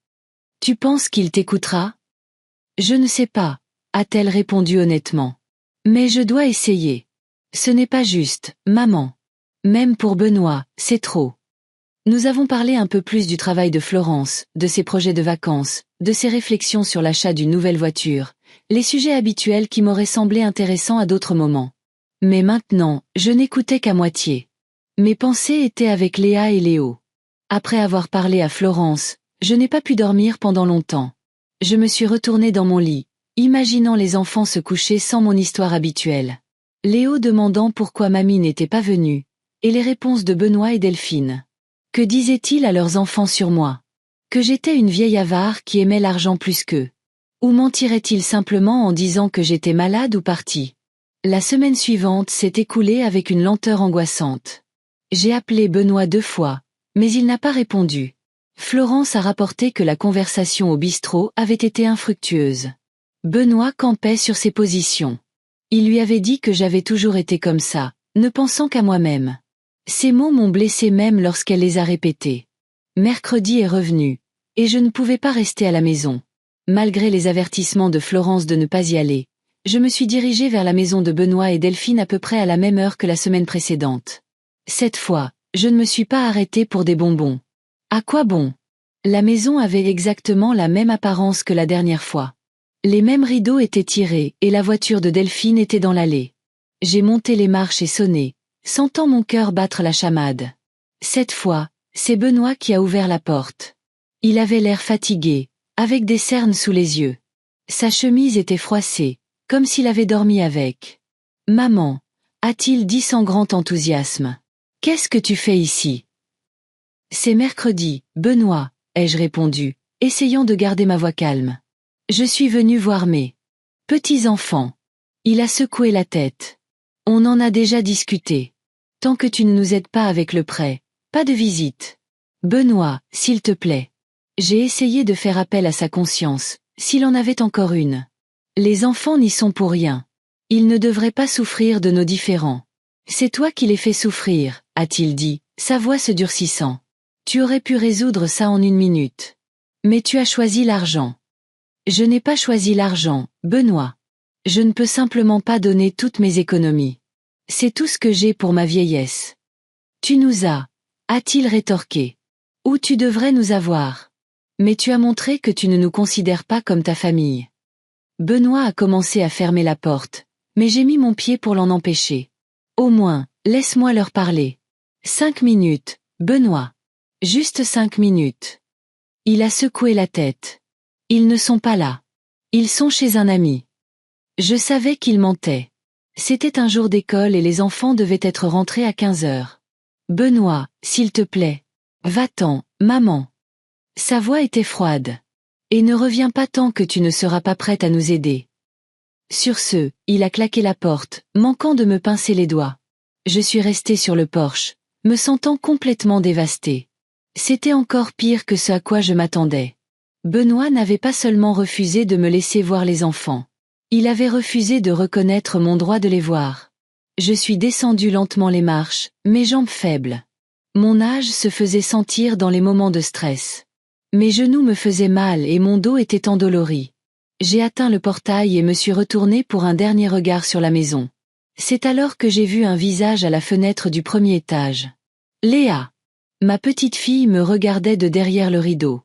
Tu penses qu'il t'écoutera? Je ne sais pas, a-t-elle répondu honnêtement. Mais je dois essayer. Ce n'est pas juste, maman. Même pour Benoît, c'est trop. Nous avons parlé un peu plus du travail de Florence, de ses projets de vacances, de ses réflexions sur l'achat d'une nouvelle voiture, les sujets habituels qui m'auraient semblé intéressants à d'autres moments. Mais maintenant, je n'écoutais qu'à moitié. Mes pensées étaient avec Léa et Léo. Après avoir parlé à Florence, je n'ai pas pu dormir pendant longtemps. Je me suis retournée dans mon lit, imaginant les enfants se coucher sans mon histoire habituelle. Léo demandant pourquoi mamie n'était pas venue, et les réponses de Benoît et Delphine. Que disaient-ils à leurs enfants sur moi? Que j'étais une vieille avare qui aimait l'argent plus qu'eux? Ou mentiraient-ils simplement en disant que j'étais malade ou partie? La semaine suivante s'est écoulée avec une lenteur angoissante. J'ai appelé Benoît 2 fois, mais il n'a pas répondu. Florence a rapporté que la conversation au bistrot avait été infructueuse. Benoît campait sur ses positions. Il lui avait dit que j'avais toujours été comme ça, ne pensant qu'à moi-même. Ces mots m'ont blessé même lorsqu'elle les a répétés. Mercredi est revenu, et je ne pouvais pas rester à la maison. Malgré les avertissements de Florence de ne pas y aller, je me suis dirigée vers la maison de Benoît et Delphine à peu près à la même heure que la semaine précédente. Cette fois, je ne me suis pas arrêtée pour des bonbons. À quoi bon? La maison avait exactement la même apparence que la dernière fois. Les mêmes rideaux étaient tirés et la voiture de Delphine était dans l'allée. J'ai monté les marches et sonné, sentant mon cœur battre la chamade. Cette fois, c'est Benoît qui a ouvert la porte. Il avait l'air fatigué, avec des cernes sous les yeux. Sa chemise était froissée, comme s'il avait dormi avec. « Maman », a-t-il dit sans grand enthousiasme. « Qu'est-ce que tu fais ici ?»« C'est mercredi, Benoît », ai-je répondu, essayant de garder ma voix calme. Je suis venu voir mes petits-enfants. Il a secoué la tête. On en a déjà discuté. Tant que tu ne nous aides pas avec le prêt, pas de visite. Benoît, s'il te plaît. J'ai essayé de faire appel à sa conscience, s'il en avait encore une. Les enfants n'y sont pour rien. Ils ne devraient pas souffrir de nos différends. C'est toi qui les fais souffrir, a-t-il dit, sa voix se durcissant. Tu aurais pu résoudre ça en 1 minute. Mais tu as choisi l'argent. Je n'ai pas choisi l'argent, Benoît. Je ne peux simplement pas donner toutes mes économies. C'est tout ce que j'ai pour ma vieillesse. Tu nous as, a-t-il rétorqué. Ou tu devrais nous avoir. Mais tu as montré que tu ne nous considères pas comme ta famille. Benoît a commencé à fermer la porte, mais j'ai mis mon pied pour l'en empêcher. Au moins, laisse-moi leur parler. 5 minutes, Benoît. Juste 5 minutes. Il a secoué la tête. Ils ne sont pas là. Ils sont chez un ami. Je savais qu'il mentait. C'était un jour d'école et les enfants devaient être rentrés à 15 heures. Benoît, s'il te plaît. Va-t'en, maman. Sa voix était froide. Et ne reviens pas tant que tu ne seras pas prête à nous aider. Sur ce, il a claqué la porte, manquant de me pincer les doigts. Je suis restée sur le porche, me sentant complètement dévastée. C'était encore pire que ce à quoi je m'attendais. Benoît n'avait pas seulement refusé de me laisser voir les enfants. Il avait refusé de reconnaître mon droit de les voir. Je suis descendue lentement les marches, mes jambes faibles. Mon âge se faisait sentir dans les moments de stress. Mes genoux me faisaient mal et mon dos était endolori. J'ai atteint le portail et me suis retournée pour un dernier regard sur la maison. C'est alors que j'ai vu un visage à la fenêtre du premier étage. Léa. Ma petite fille me regardait de derrière le rideau.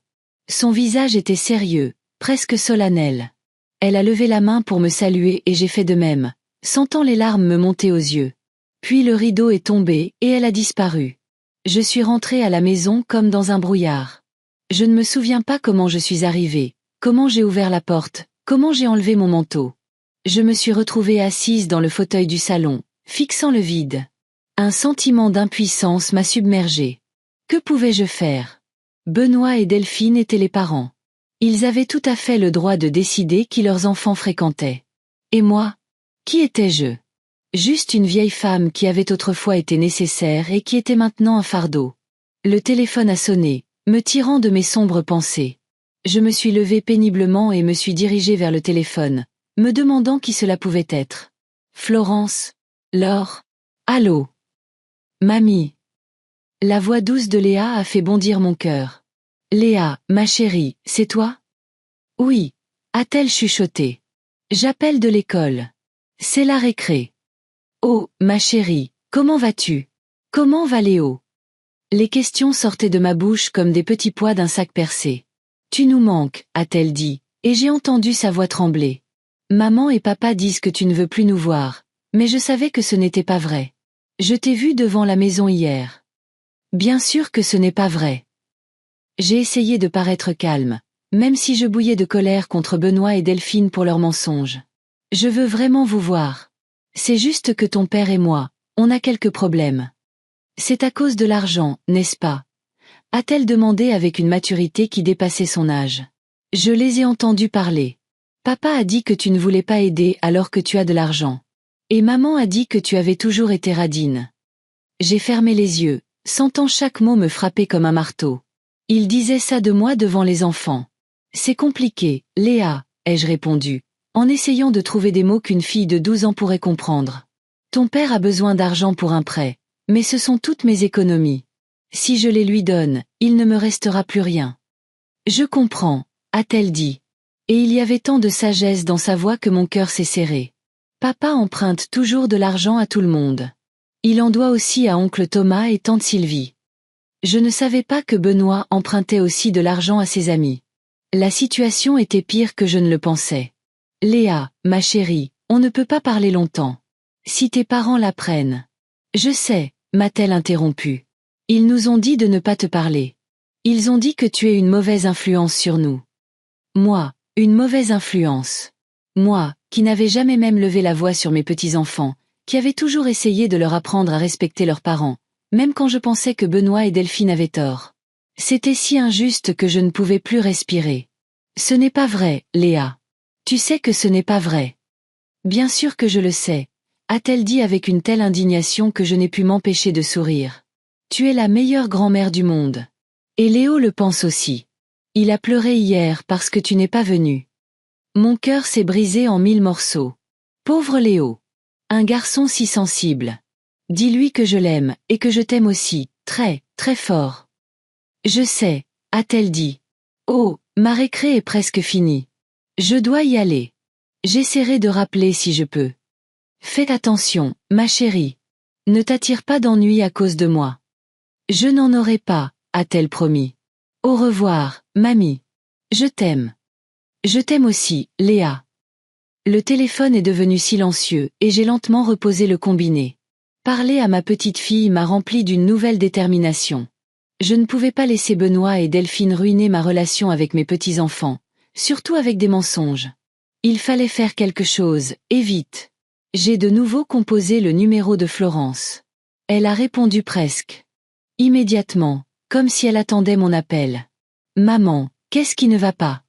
Son visage était sérieux, presque solennel. Elle a levé la main pour me saluer et j'ai fait de même, sentant les larmes me monter aux yeux. Puis le rideau est tombé et elle a disparu. Je suis rentrée à la maison comme dans un brouillard. Je ne me souviens pas comment je suis arrivée, comment j'ai ouvert la porte, comment j'ai enlevé mon manteau. Je me suis retrouvée assise dans le fauteuil du salon, fixant le vide. Un sentiment d'impuissance m'a submergée. Que pouvais-je faire? Benoît et Delphine étaient les parents. Ils avaient tout à fait le droit de décider qui leurs enfants fréquentaient. Et moi? Qui étais-je? Juste une vieille femme qui avait autrefois été nécessaire et qui était maintenant un fardeau. Le téléphone a sonné, me tirant de mes sombres pensées. Je me suis levée péniblement et me suis dirigée vers le téléphone, me demandant qui cela pouvait être. Florence? Laure? Allô? Mamie? La voix douce de Léa a fait bondir mon cœur. Léa, ma chérie, c'est toi? Oui, a-t-elle chuchoté. J'appelle de l'école. C'est la récré. Oh, ma chérie, comment vas-tu? Comment va Léo? Les questions sortaient de ma bouche comme des petits pois d'un sac percé. Tu nous manques, a-t-elle dit, et j'ai entendu sa voix trembler. Maman et papa disent que tu ne veux plus nous voir, mais je savais que ce n'était pas vrai. Je t'ai vu devant la maison hier. Bien sûr que ce n'est pas vrai. J'ai essayé de paraître calme, même si je bouillais de colère contre Benoît et Delphine pour leurs mensonges. Je veux vraiment vous voir. C'est juste que ton père et moi, on a quelques problèmes. C'est à cause de l'argent, n'est-ce pas? A-t-elle demandé avec une maturité qui dépassait son âge. Je les ai entendus parler. Papa a dit que tu ne voulais pas aider alors que tu as de l'argent. Et maman a dit que tu avais toujours été radine. J'ai fermé les yeux, sentant chaque mot me frapper comme un marteau. Il disait ça de moi devant les enfants. C'est compliqué, Léa, ai-je répondu, en essayant de trouver des mots qu'une fille de 12 ans pourrait comprendre. Ton père a besoin d'argent pour un prêt, mais ce sont toutes mes économies. Si je les lui donne, il ne me restera plus rien. Je comprends, a-t-elle dit. Et il y avait tant de sagesse dans sa voix que mon cœur s'est serré. Papa emprunte toujours de l'argent à tout le monde. Il en doit aussi à oncle Thomas et tante Sylvie. Je ne savais pas que Benoît empruntait aussi de l'argent à ses amis. La situation était pire que je ne le pensais. Léa, ma chérie, on ne peut pas parler longtemps. Si tes parents l'apprennent. Je sais, m'a-t-elle interrompu. Ils nous ont dit de ne pas te parler. Ils ont dit que tu es une mauvaise influence sur nous. Moi, une mauvaise influence. Moi, qui n'avais jamais même levé la voix sur mes petits-enfants, qui avais toujours essayé de leur apprendre à respecter leurs parents, même quand je pensais que Benoît et Delphine avaient tort. C'était si injuste que je ne pouvais plus respirer. Ce n'est pas vrai, Léa. Tu sais que ce n'est pas vrai. Bien sûr que je le sais, a-t-elle dit avec une telle indignation que je n'ai pu m'empêcher de sourire. Tu es la meilleure grand-mère du monde. Et Léo le pense aussi. Il a pleuré hier parce que tu n'es pas venu. Mon cœur s'est brisé en 1000 morceaux. Pauvre Léo. Un garçon si sensible. Dis-lui que je l'aime, et que je t'aime aussi, très, très fort. Je sais, a-t-elle dit. Oh, ma récré est presque finie. Je dois y aller. J'essaierai de rappeler si je peux. Fais attention, ma chérie. Ne t'attire pas d'ennui à cause de moi. Je n'en aurai pas, a-t-elle promis. Au revoir, mamie. Je t'aime. Je t'aime aussi, Léa. Le téléphone est devenu silencieux et j'ai lentement reposé le combiné. Parler à ma petite fille m'a rempli d'une nouvelle détermination. Je ne pouvais pas laisser Benoît et Delphine ruiner ma relation avec mes petits-enfants, surtout avec des mensonges. Il fallait faire quelque chose, et vite. J'ai de nouveau composé le numéro de Florence. Elle a répondu presque. Immédiatement, comme si elle attendait mon appel. Maman, qu'est-ce qui ne va pas?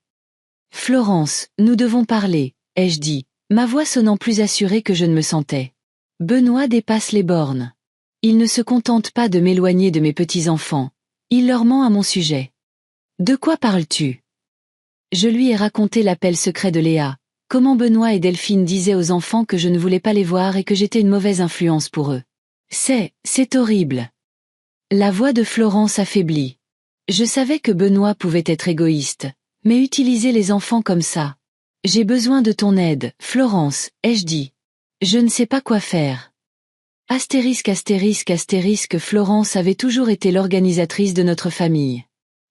Florence, nous devons parler, ai-je dit, ma voix sonnant plus assurée que je ne me sentais. Benoît dépasse les bornes. Il ne se contente pas de m'éloigner de mes petits-enfants. Il leur ment à mon sujet. De quoi parles-tu? Je lui ai raconté l'appel secret de Léa, comment Benoît et Delphine disaient aux enfants que je ne voulais pas les voir et que j'étais une mauvaise influence pour eux. C'est horrible. La voix de Florence affaiblit. Je savais que Benoît pouvait être égoïste, mais utiliser les enfants comme ça. J'ai besoin de ton aide, Florence, ai-je dit. Je ne sais pas quoi faire. Astérisque astérisque astérisque Florence avait toujours été l'organisatrice de notre famille.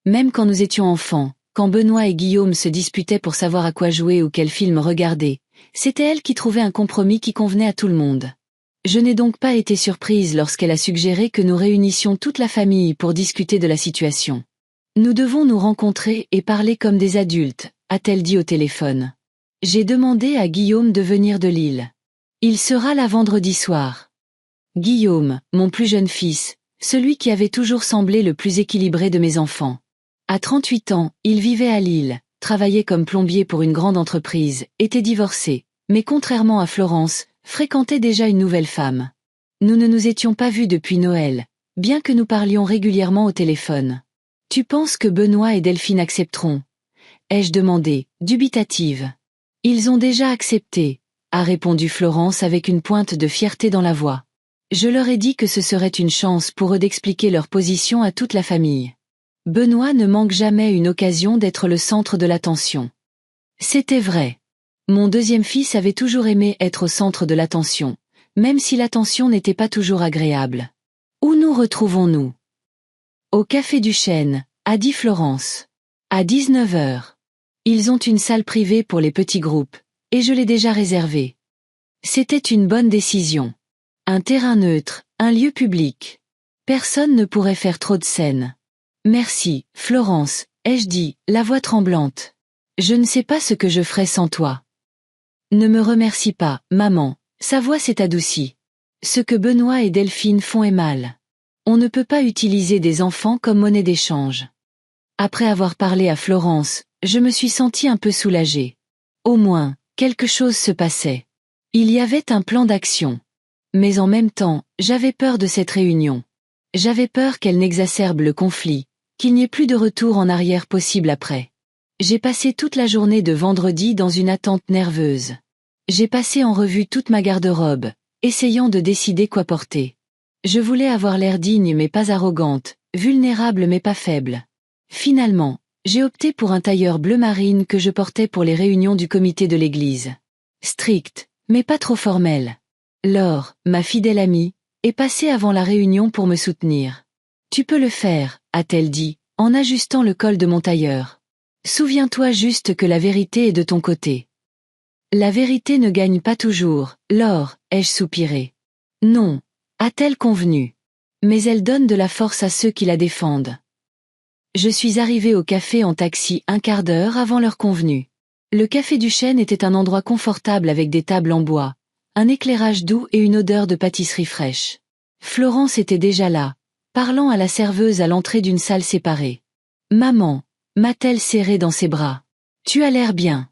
Même quand nous étions enfants, quand Benoît et Guillaume se disputaient pour savoir à quoi jouer ou quel film regarder, c'était elle qui trouvait un compromis qui convenait à tout le monde. Je n'ai donc pas été surprise lorsqu'elle a suggéré que nous réunissions toute la famille pour discuter de la situation. Nous devons nous rencontrer et parler comme des adultes, a-t-elle dit au téléphone. J'ai demandé à Guillaume de venir de Lille. Il sera là vendredi soir. Guillaume, mon plus jeune fils, celui qui avait toujours semblé le plus équilibré de mes enfants. À 38 ans, il vivait à Lille, travaillait comme plombier pour une grande entreprise, était divorcé, mais contrairement à Florence, fréquentait déjà une nouvelle femme. Nous ne nous étions pas vus depuis Noël, bien que nous parlions régulièrement au téléphone. Tu penses que Benoît et Delphine accepteront? Ai-je demandé, dubitative. Ils ont déjà accepté, a répondu Florence avec une pointe de fierté dans la voix. Je leur ai dit que ce serait une chance pour eux d'expliquer leur position à toute la famille. Benoît ne manque jamais une occasion d'être le centre de l'attention. C'était vrai. Mon deuxième fils avait toujours aimé être au centre de l'attention, même si l'attention n'était pas toujours agréable. Où nous retrouvons-nous? Au Café du Chêne, a dit Florence. À 19 heures. Ils ont une salle privée pour les petits groupes, et je l'ai déjà réservée. C'était une bonne décision. Un terrain neutre, un lieu public. Personne ne pourrait faire trop de scènes. Merci, Florence, ai-je dit, la voix tremblante. Je ne sais pas ce que je ferais sans toi. Ne me remercie pas, maman, sa voix s'est adoucie. Ce que Benoît et Delphine font est mal. On ne peut pas utiliser des enfants comme monnaie d'échange. Après avoir parlé à Florence, je me suis sentie un peu soulagée. Au moins, quelque chose se passait. Il y avait un plan d'action. Mais en même temps, j'avais peur de cette réunion. J'avais peur qu'elle n'exacerbe le conflit, qu'il n'y ait plus de retour en arrière possible après. J'ai passé toute la journée de vendredi dans une attente nerveuse. J'ai passé en revue toute ma garde-robe, essayant de décider quoi porter. Je voulais avoir l'air digne mais pas arrogante, vulnérable mais pas faible. Finalement, j'ai opté pour un tailleur bleu marine que je portais pour les réunions du comité de l'église. Strict, mais pas trop formel. Laure, ma fidèle amie, est passée avant la réunion pour me soutenir. Tu peux le faire, a-t-elle dit, en ajustant le col de mon tailleur. Souviens-toi juste que la vérité est de ton côté. La vérité ne gagne pas toujours, Laure, ai-je soupiré. Non, a-t-elle convenu. Mais elle donne de la force à ceux qui la défendent. Je suis arrivée au café en taxi un quart d'heure avant l'heure convenue. Le Café du Chêne était un endroit confortable avec des tables en bois, un éclairage doux et une odeur de pâtisserie fraîche. Florence était déjà là, parlant à la serveuse à l'entrée d'une salle séparée. Maman, m'a-t-elle serrée dans ses bras. Tu as l'air bien.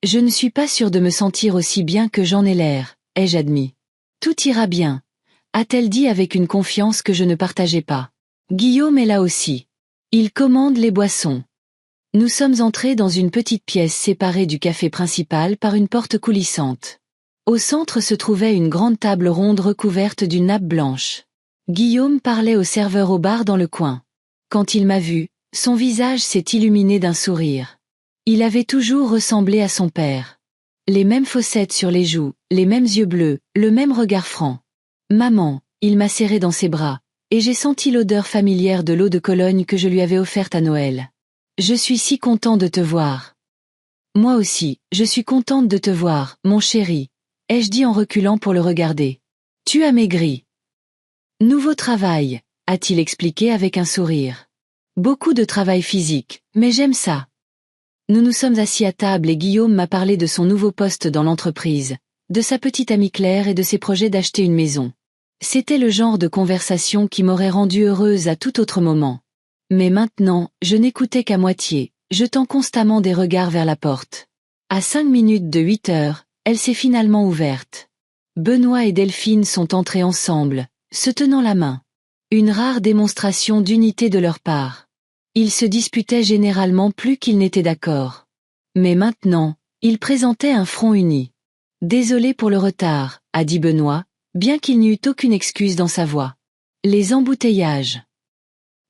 Je ne suis pas sûre de me sentir aussi bien que j'en ai l'air, ai-je admis. Tout ira bien, a-t-elle dit avec une confiance que je ne partageais pas. Guillaume est là aussi. Il commande les boissons. Nous sommes entrés dans une petite pièce séparée du café principal par une porte coulissante. Au centre se trouvait une grande table ronde recouverte d'une nappe blanche. Guillaume parlait au serveur au bar dans le coin. Quand il m'a vu, son visage s'est illuminé d'un sourire. Il avait toujours ressemblé à son père. Les mêmes fossettes sur les joues, les mêmes yeux bleus, le même regard franc. Maman, il m'a serré dans ses bras, et j'ai senti l'odeur familière de l'eau de Cologne que je lui avais offerte à Noël. Je suis si content de te voir. Moi aussi, je suis contente de te voir, mon chéri, ai-je dit en reculant pour le regarder. Tu as maigri. Nouveau travail, a-t-il expliqué avec un sourire. Beaucoup de travail physique, mais j'aime ça. Nous nous sommes assis à table et Guillaume m'a parlé de son nouveau poste dans l'entreprise, de sa petite amie Claire et de ses projets d'acheter une maison. C'était le genre de conversation qui m'aurait rendue heureuse à tout autre moment. Mais maintenant, je n'écoutais qu'à moitié, jetant constamment des regards vers la porte. À 5 minutes de 8 heures, elle s'est finalement ouverte. Benoît et Delphine sont entrés ensemble, se tenant la main. Une rare démonstration d'unité de leur part. Ils se disputaient généralement plus qu'ils n'étaient d'accord. Mais maintenant, ils présentaient un front uni. Désolé pour le retard, a dit Benoît, bien qu'il n'y eût aucune excuse dans sa voix. Les embouteillages.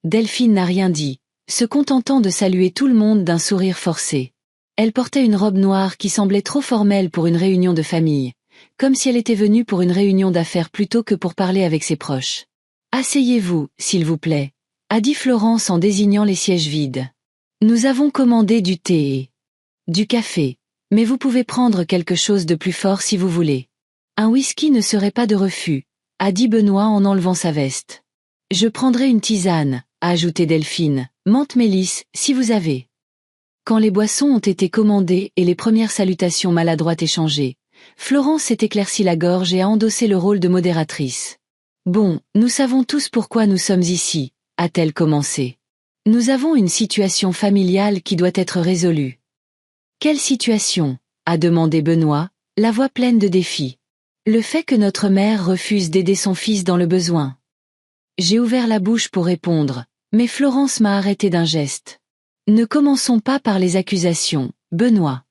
Delphine n'a rien dit, se contentant de saluer tout le monde d'un sourire forcé. Elle portait une robe noire qui semblait trop formelle pour une réunion de famille, comme si elle était venue pour une réunion d'affaires plutôt que pour parler avec ses proches. Asseyez-vous, s'il vous plaît, a dit Florence en désignant les sièges vides. Nous avons commandé du thé et du café, mais vous pouvez prendre quelque chose de plus fort si vous voulez. Un whisky ne serait pas de refus, a dit Benoît en enlevant sa veste. Je prendrai une tisane, a ajouté Delphine, menthe-mélisse, si vous avez. Quand les boissons ont été commandées et les premières salutations maladroites échangées, Florence s'est éclairci la gorge et a endossé le rôle de modératrice. Bon, nous savons tous pourquoi nous sommes ici, a-t-elle commencé. Nous avons une situation familiale qui doit être résolue. Quelle situation, a demandé Benoît, la voix pleine de défi. Le fait que notre mère refuse d'aider son fils dans le besoin. J'ai ouvert la bouche pour répondre, mais Florence m'a arrêté d'un geste. Ne commençons pas par les accusations, Benoît.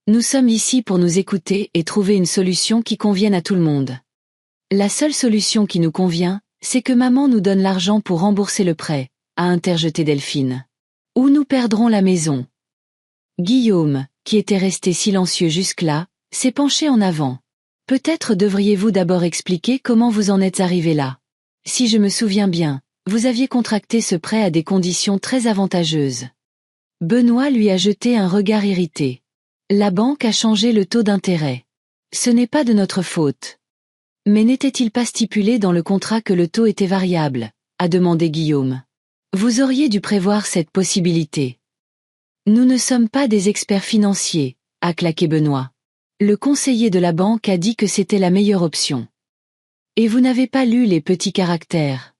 Nous sommes ici pour nous écouter et trouver une solution qui convienne à tout le monde. La seule solution qui nous convient, c'est que maman nous donne l'argent pour rembourser le prêt, a interjeté Delphine. Ou nous perdrons la maison. Guillaume, qui était resté silencieux jusque-là, s'est penché en avant. Peut-être devriez-vous d'abord expliquer comment vous en êtes arrivé là. Si je me souviens bien, vous aviez contracté ce prêt à des conditions très avantageuses. Benoît lui a jeté un regard irrité. La banque a changé le taux d'intérêt. Ce n'est pas de notre faute. Mais n'était-il pas stipulé dans le contrat que le taux était variable, a demandé Guillaume. Vous auriez dû prévoir cette possibilité. Nous ne sommes pas des experts financiers, a claqué Benoît. Le conseiller de la banque a dit que c'était la meilleure option. Et vous n'avez pas lu les petits caractères.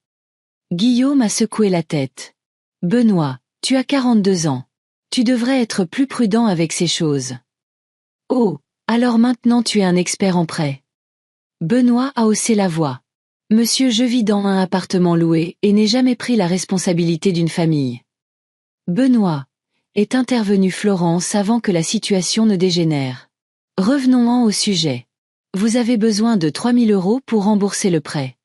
Guillaume a secoué la tête. Benoît, tu as 42 ans. Tu devrais être plus prudent avec ces choses. Oh, alors maintenant tu es un expert en prêt. Benoît a haussé la voix. Monsieur, je vis dans un appartement loué et n'ai jamais pris la responsabilité d'une famille. Benoît, est intervenue Florence avant que la situation ne dégénère. Revenons-en au sujet. Vous avez besoin de 3 000 € pour rembourser le prêt.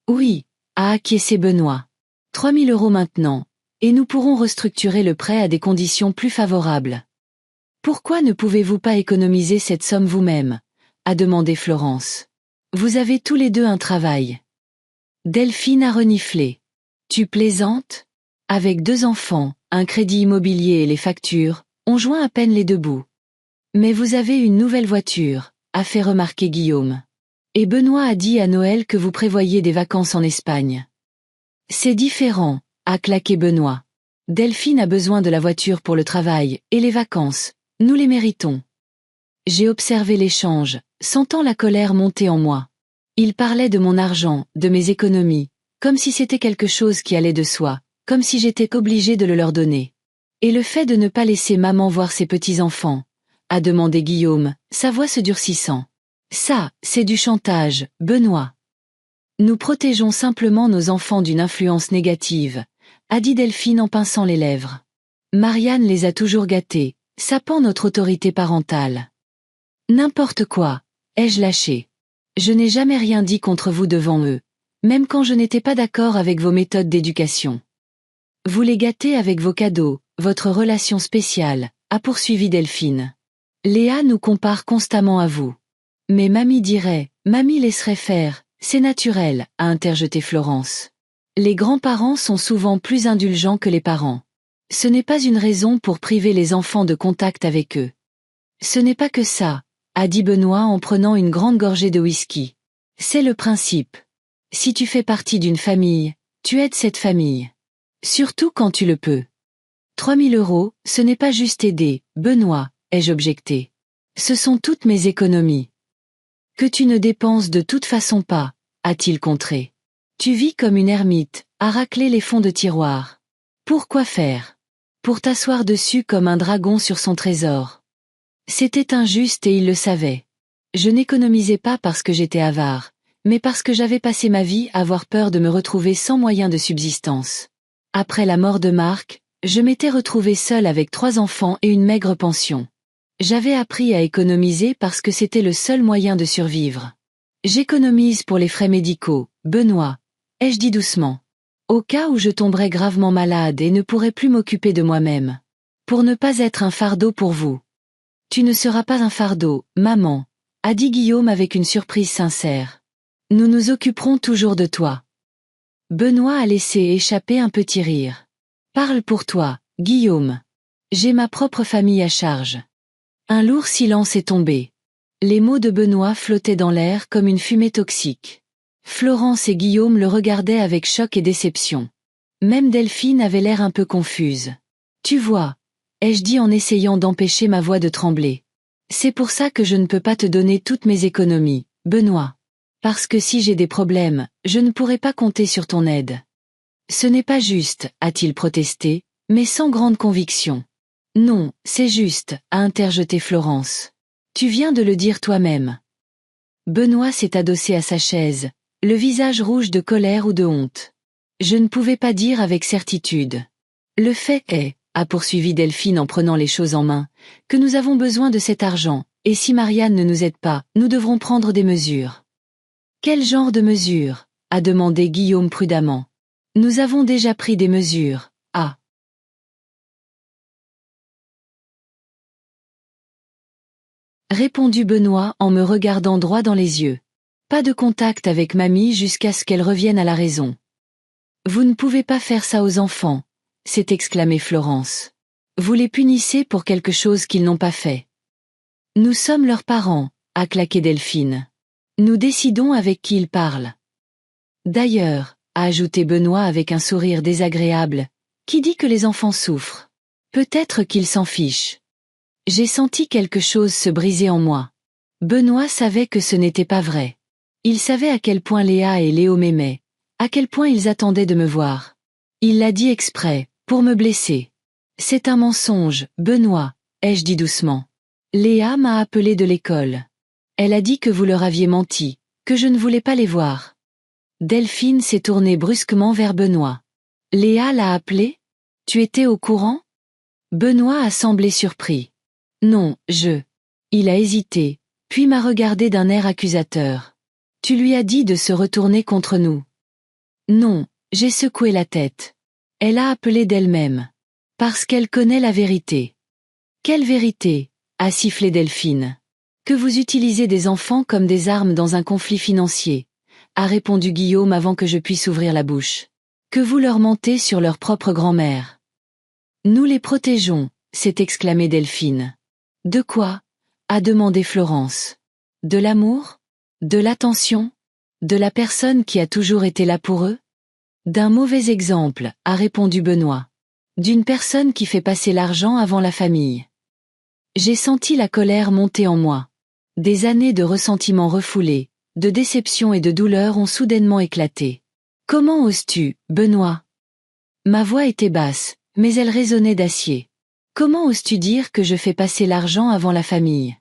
Oui, a acquiescé Benoît. 3 000 € maintenant, et nous pourrons restructurer le prêt à des conditions plus favorables. Pourquoi ne pouvez-vous pas économiser cette somme vous-même, a demandé Florence. Vous avez tous les deux un travail. Delphine a reniflé. Tu plaisantes? Avec 2 enfants, un crédit immobilier et les factures, on joint à peine les deux bouts. Mais vous avez une nouvelle voiture, a fait remarquer Guillaume. Et Benoît a dit à Noël que vous prévoyez des vacances en Espagne. C'est différent, a claqué Benoît. Delphine a besoin de la voiture pour le travail, et les vacances, nous les méritons. J'ai observé l'échange, sentant la colère monter en moi. Il parlait de mon argent, de mes économies, comme si c'était quelque chose qui allait de soi, comme si j'étais obligé de le leur donner. Et le fait de ne pas laisser maman voir ses petits-enfants, a demandé Guillaume, sa voix se durcissant. Ça, c'est du chantage, Benoît. Nous protégeons simplement nos enfants d'une influence négative, a dit Delphine en pinçant les lèvres. Marianne les a toujours gâtés, sapant notre autorité parentale. N'importe quoi, ai-je lâché. Je n'ai jamais rien dit contre vous devant eux, même quand je n'étais pas d'accord avec vos méthodes d'éducation. Vous les gâtez avec vos cadeaux, votre relation spéciale, a poursuivi Delphine. Léa nous compare constamment à vous. Mais mamie dirait, mamie laisserait faire, c'est naturel, a interjeté Florence. Les grands-parents sont souvent plus indulgents que les parents. Ce n'est pas une raison pour priver les enfants de contact avec eux. Ce n'est pas que ça, a dit Benoît en prenant une grande gorgée de whisky. C'est le principe. Si tu fais partie d'une famille, tu aides cette famille. Surtout quand tu le peux. 3 000 €, ce n'est pas juste aider, Benoît, ai-je objecté. Ce sont toutes mes économies. Que tu ne dépenses de toute façon pas, a-t-il contré. Tu vis comme une ermite, à racler les fonds de tiroir. Pourquoi faire? Pour t'asseoir dessus comme un dragon sur son trésor. C'était injuste et il le savait. Je n'économisais pas parce que j'étais avare, mais parce que j'avais passé ma vie à avoir peur de me retrouver sans moyen de subsistance. Après la mort de Marc, je m'étais retrouvée seule avec 3 enfants et une maigre pension. J'avais appris à économiser parce que c'était le seul moyen de survivre. J'économise pour les frais médicaux, Benoît, ai-je dit doucement. Au cas où je tomberais gravement malade et ne pourrais plus m'occuper de moi-même. Pour ne pas être un fardeau pour vous. Tu ne seras pas un fardeau, maman, a dit Guillaume avec une surprise sincère. Nous nous occuperons toujours de toi. Benoît a laissé échapper un petit rire. Parle pour toi, Guillaume. J'ai ma propre famille à charge. Un lourd silence est tombé. Les mots de Benoît flottaient dans l'air comme une fumée toxique. Florence et Guillaume le regardaient avec choc et déception. Même Delphine avait l'air un peu confuse. Tu vois, ai-je dit en essayant d'empêcher ma voix de trembler. C'est pour ça que je ne peux pas te donner toutes mes économies, Benoît. Parce que si j'ai des problèmes, je ne pourrai pas compter sur ton aide. Ce n'est pas juste, a-t-il protesté, mais sans grande conviction. Non, c'est juste, a interjeté Florence. Tu viens de le dire toi-même. Benoît s'est adossé à sa chaise, le visage rouge de colère ou de honte. Je ne pouvais pas dire avec certitude. Le fait est, a poursuivi Delphine en prenant les choses en main, que nous avons besoin de cet argent, et si Marianne ne nous aide pas, nous devrons prendre des mesures. Quel genre de mesures? A demandé Guillaume prudemment. Nous avons déjà pris des mesures, a répondu Benoît en me regardant droit dans les yeux. Pas de contact avec mamie jusqu'à ce qu'elle revienne à la raison. Vous ne pouvez pas faire ça aux enfants, s'est exclamée Florence. Vous les punissez pour quelque chose qu'ils n'ont pas fait. Nous sommes leurs parents, a claqué Delphine. Nous décidons avec qui ils parlent. D'ailleurs, a ajouté Benoît avec un sourire désagréable, qui dit que les enfants souffrent. Peut-être qu'ils s'en fichent. J'ai senti quelque chose se briser en moi. Benoît savait que ce n'était pas vrai. Il savait à quel point Léa et Léo m'aimaient, à quel point ils attendaient de me voir. Il l'a dit exprès, pour me blesser. C'est un mensonge, Benoît, ai-je dit doucement. Léa m'a appelé de l'école. Elle a dit que vous leur aviez menti, que je ne voulais pas les voir. Delphine s'est tournée brusquement vers Benoît. Léa l'a appelé? Tu étais au courant? Benoît a semblé surpris. Non, Il a hésité, puis m'a regardé d'un air accusateur. Tu lui as dit de se retourner contre nous. Non, j'ai secoué la tête. Elle a appelé d'elle-même. Parce qu'elle connaît la vérité. Quelle vérité? A sifflé Delphine. Que vous utilisez des enfants comme des armes dans un conflit financier, a répondu Guillaume avant que je puisse ouvrir la bouche. Que vous leur mentez sur leur propre grand-mère. Nous les protégeons, s'est exclamée Delphine. De quoi? A demandé Florence. De l'amour? De l'attention? De la personne qui a toujours été là pour eux? D'un mauvais exemple, a répondu Benoît. D'une personne qui fait passer l'argent avant la famille. J'ai senti la colère monter en moi. Des années de ressentiments refoulés, de déception et de douleur ont soudainement éclaté. Comment oses-tu, Benoît? Ma voix était basse, mais elle résonnait d'acier. Comment oses-tu dire que je fais passer l'argent avant la famille?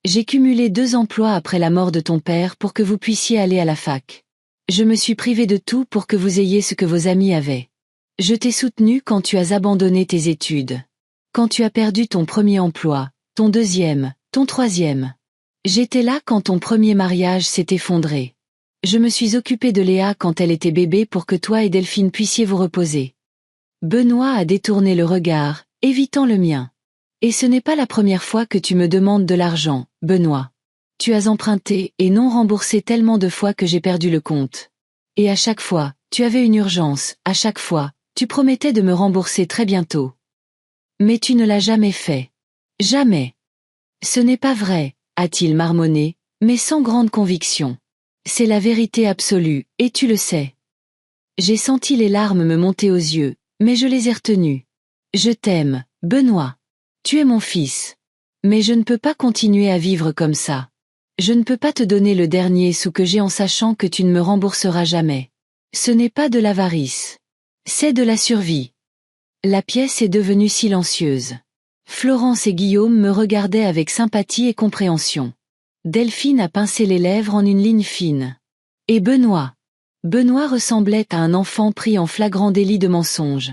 J'ai cumulé 2 emplois après la mort de ton père pour que vous puissiez aller à la fac. Je me suis privé de tout pour que vous ayez ce que vos amis avaient. Je t'ai soutenu quand tu as abandonné tes études. Quand tu as perdu ton premier emploi, ton deuxième, ton troisième. J'étais là quand ton premier mariage s'est effondré. Je me suis occupée de Léa quand elle était bébé pour que toi et Delphine puissiez vous reposer. Benoît a détourné le regard, évitant le mien. Et ce n'est pas la première fois que tu me demandes de l'argent, Benoît. Tu as emprunté et non remboursé tellement de fois que j'ai perdu le compte. Et à chaque fois, tu avais une urgence, à chaque fois, tu promettais de me rembourser très bientôt. Mais tu ne l'as jamais fait. Jamais. Ce n'est pas vrai, a-t-il marmonné, mais sans grande conviction. C'est la vérité absolue, et tu le sais. J'ai senti les larmes me monter aux yeux, mais je les ai retenues. Je t'aime, Benoît. Tu es mon fils. Mais je ne peux pas continuer à vivre comme ça. Je ne peux pas te donner le dernier sou que j'ai en sachant que tu ne me rembourseras jamais. Ce n'est pas de l'avarice. C'est de la survie. La pièce est devenue silencieuse. Florence et Guillaume me regardaient avec sympathie et compréhension. Delphine a pincé les lèvres en une ligne fine. Et Benoît? Benoît ressemblait à un enfant pris en flagrant délit de mensonge.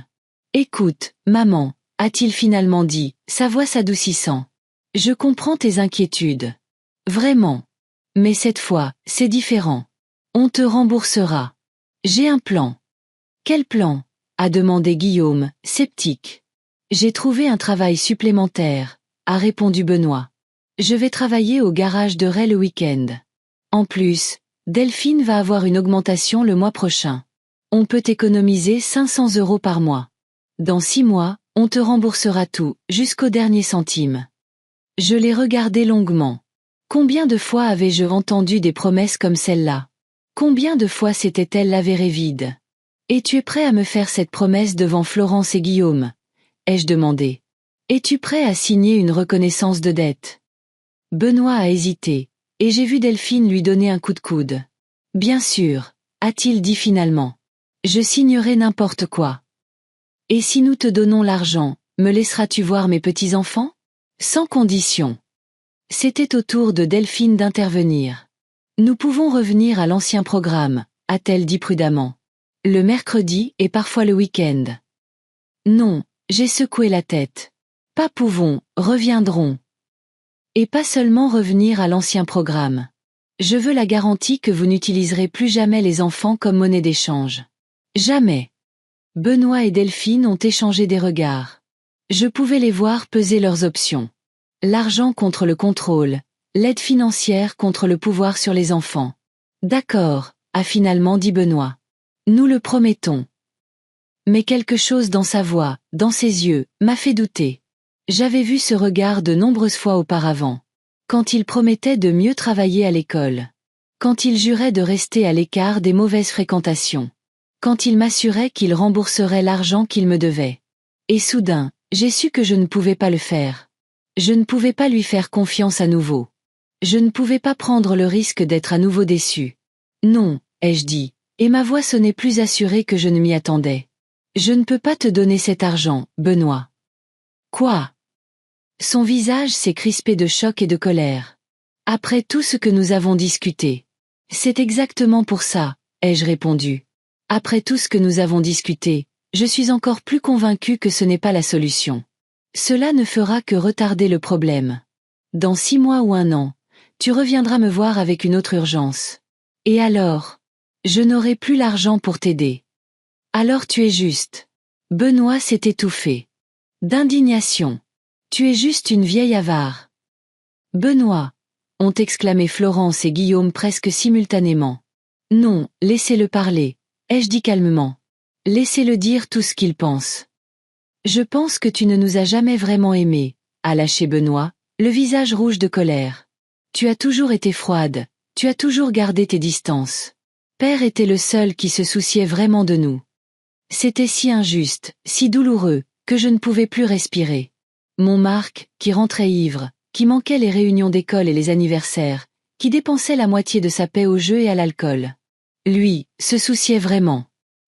Écoute, maman, a-t-il finalement dit, sa voix s'adoucissant. Je comprends tes inquiétudes. Vraiment. Mais cette fois, c'est différent. On te remboursera. J'ai un plan. Quel plan? A demandé Guillaume, sceptique. J'ai trouvé un travail supplémentaire, a répondu Benoît. Je vais travailler au garage de Ray le week-end. En plus, Delphine va avoir une augmentation le mois prochain. On peut économiser 500 € par mois. Dans 6 mois, on te remboursera tout, jusqu'au dernier centime. Je l'ai regardé longuement. Combien de fois avais-je entendu des promesses comme celle-là? Combien de fois s'était-elle avérée vide? Et tu es prêt à me faire cette promesse devant Florence et Guillaume? Ai-je demandé. Es-tu prêt à signer une reconnaissance de dette? Benoît a hésité, et j'ai vu Delphine lui donner un coup de coude. Bien sûr, a-t-il dit finalement. Je signerai n'importe quoi. Et si nous te donnons l'argent, me laisseras-tu voir mes petits-enfants? Sans condition. C'était au tour de Delphine d'intervenir. Nous pouvons revenir à l'ancien programme, a-t-elle dit prudemment. Le mercredi et parfois le week-end. Non, j'ai secoué la tête. Pas pouvons, reviendrons. Et pas seulement revenir à l'ancien programme. Je veux la garantie que vous n'utiliserez plus jamais les enfants comme monnaie d'échange. Jamais. Benoît et Delphine ont échangé des regards. Je pouvais les voir peser leurs options. L'argent contre le contrôle, l'aide financière contre le pouvoir sur les enfants. D'accord, a finalement dit Benoît. Nous le promettons. Mais quelque chose dans sa voix, dans ses yeux, m'a fait douter. J'avais vu ce regard de nombreuses fois auparavant. Quand il promettait de mieux travailler à l'école. Quand il jurait de rester à l'écart des mauvaises fréquentations. Quand il m'assurait qu'il rembourserait l'argent qu'il me devait. Et soudain, j'ai su que je ne pouvais pas le faire. Je ne pouvais pas lui faire confiance à nouveau. Je ne pouvais pas prendre le risque d'être à nouveau déçu. Non, ai-je dit, et ma voix sonnait plus assurée que je ne m'y attendais. Je ne peux pas te donner cet argent, Benoît. Quoi? Son visage s'est crispé de choc et de colère. Après tout ce que nous avons discuté. C'est exactement pour ça, ai-je répondu. Après tout ce que nous avons discuté, je suis encore plus convaincue que ce n'est pas la solution. Cela ne fera que retarder le problème. Dans 6 mois ou 1 an, tu reviendras me voir avec une autre urgence. Et alors? Je n'aurai plus l'argent pour t'aider. Alors tu es juste. Benoît s'est étouffé. D'indignation. Tu es juste une vieille avare. Benoît, ont exclamé Florence et Guillaume presque simultanément. Non, laissez-le parler, ai-je dit calmement. Laissez-le dire tout ce qu'il pense. Je pense que tu ne nous as jamais vraiment aimés, a lâché Benoît, le visage rouge de colère. Tu as toujours été froide, tu as toujours gardé tes distances. Père était le seul qui se souciait vraiment de nous. C'était si injuste, si douloureux, que je ne pouvais plus respirer. Mon Marc, qui rentrait ivre, qui manquait les réunions d'école et les anniversaires, qui dépensait la moitié de sa paie au jeu et à l'alcool. Lui, se souciait vraiment.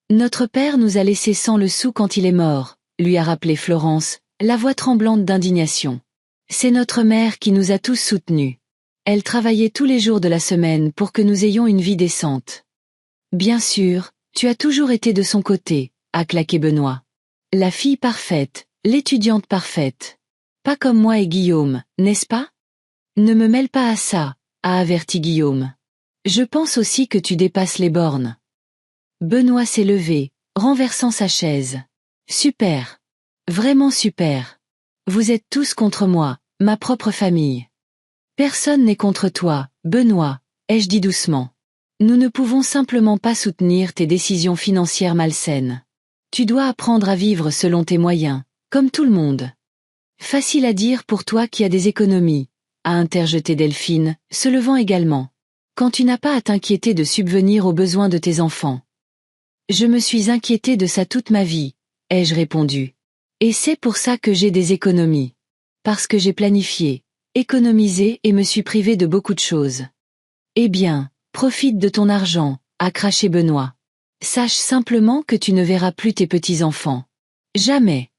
Notre père nous a laissés sans le sou quand il est mort, lui a rappelé Florence, la voix tremblante d'indignation. C'est notre mère qui nous a tous soutenus. Elle travaillait tous les jours de la semaine pour que nous ayons une vie décente. Bien sûr, tu as toujours été de son côté, a claqué Benoît. La fille parfaite, l'étudiante parfaite. Pas comme moi et Guillaume, n'est-ce pas? Ne me mêle pas à ça, a averti Guillaume. Je pense aussi que tu dépasses les bornes. Benoît s'est levé, renversant sa chaise. Super. Vraiment super. Vous êtes tous contre moi, ma propre famille. Personne n'est contre toi, Benoît, ai-je dit doucement. Nous ne pouvons simplement pas soutenir tes décisions financières malsaines. Tu dois apprendre à vivre selon tes moyens, comme tout le monde. Facile à dire pour toi qui as des économies, a interjeté Delphine, se levant également. Quand tu n'as pas à t'inquiéter de subvenir aux besoins de tes enfants. Je me suis inquiétée de ça toute ma vie, ai-je répondu. Et c'est pour ça que j'ai des économies. Parce que j'ai planifié, économisé et me suis privée de beaucoup de choses. Eh bien, profite de ton argent, a craché Benoît. Sache simplement que tu ne verras plus tes petits-enfants. Jamais.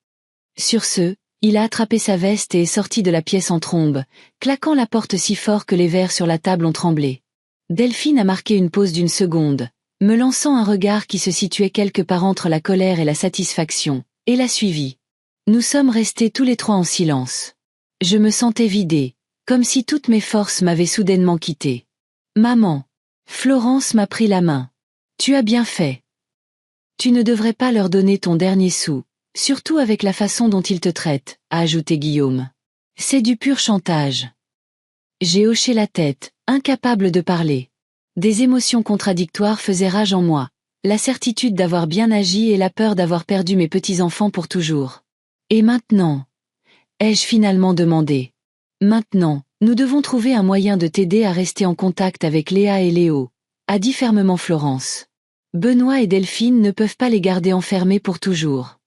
Sur ce, il a attrapé sa veste et est sorti de la pièce en trombe, claquant la porte si fort que les verres sur la table ont tremblé. Delphine a marqué une pause d'une seconde, me lançant un regard qui se situait quelque part entre la colère et la satisfaction, et l'a suivi. Nous sommes restés tous les trois en silence. Je me sentais vidée, comme si toutes mes forces m'avaient soudainement quittée. Maman. Florence m'a pris la main. Tu as bien fait. Tu ne devrais pas leur donner ton dernier sou, surtout avec la façon dont ils te traitent, a ajouté Guillaume. C'est du pur chantage. J'ai hoché la tête, incapable de parler. Des émotions contradictoires faisaient rage en moi, la certitude d'avoir bien agi et la peur d'avoir perdu mes petits-enfants pour toujours. Et maintenant? Ai-je finalement demandé. Maintenant, nous devons trouver un moyen de t'aider à rester en contact avec Léa et Léo, a dit fermement Florence. Benoît et Delphine ne peuvent pas les garder enfermés pour toujours.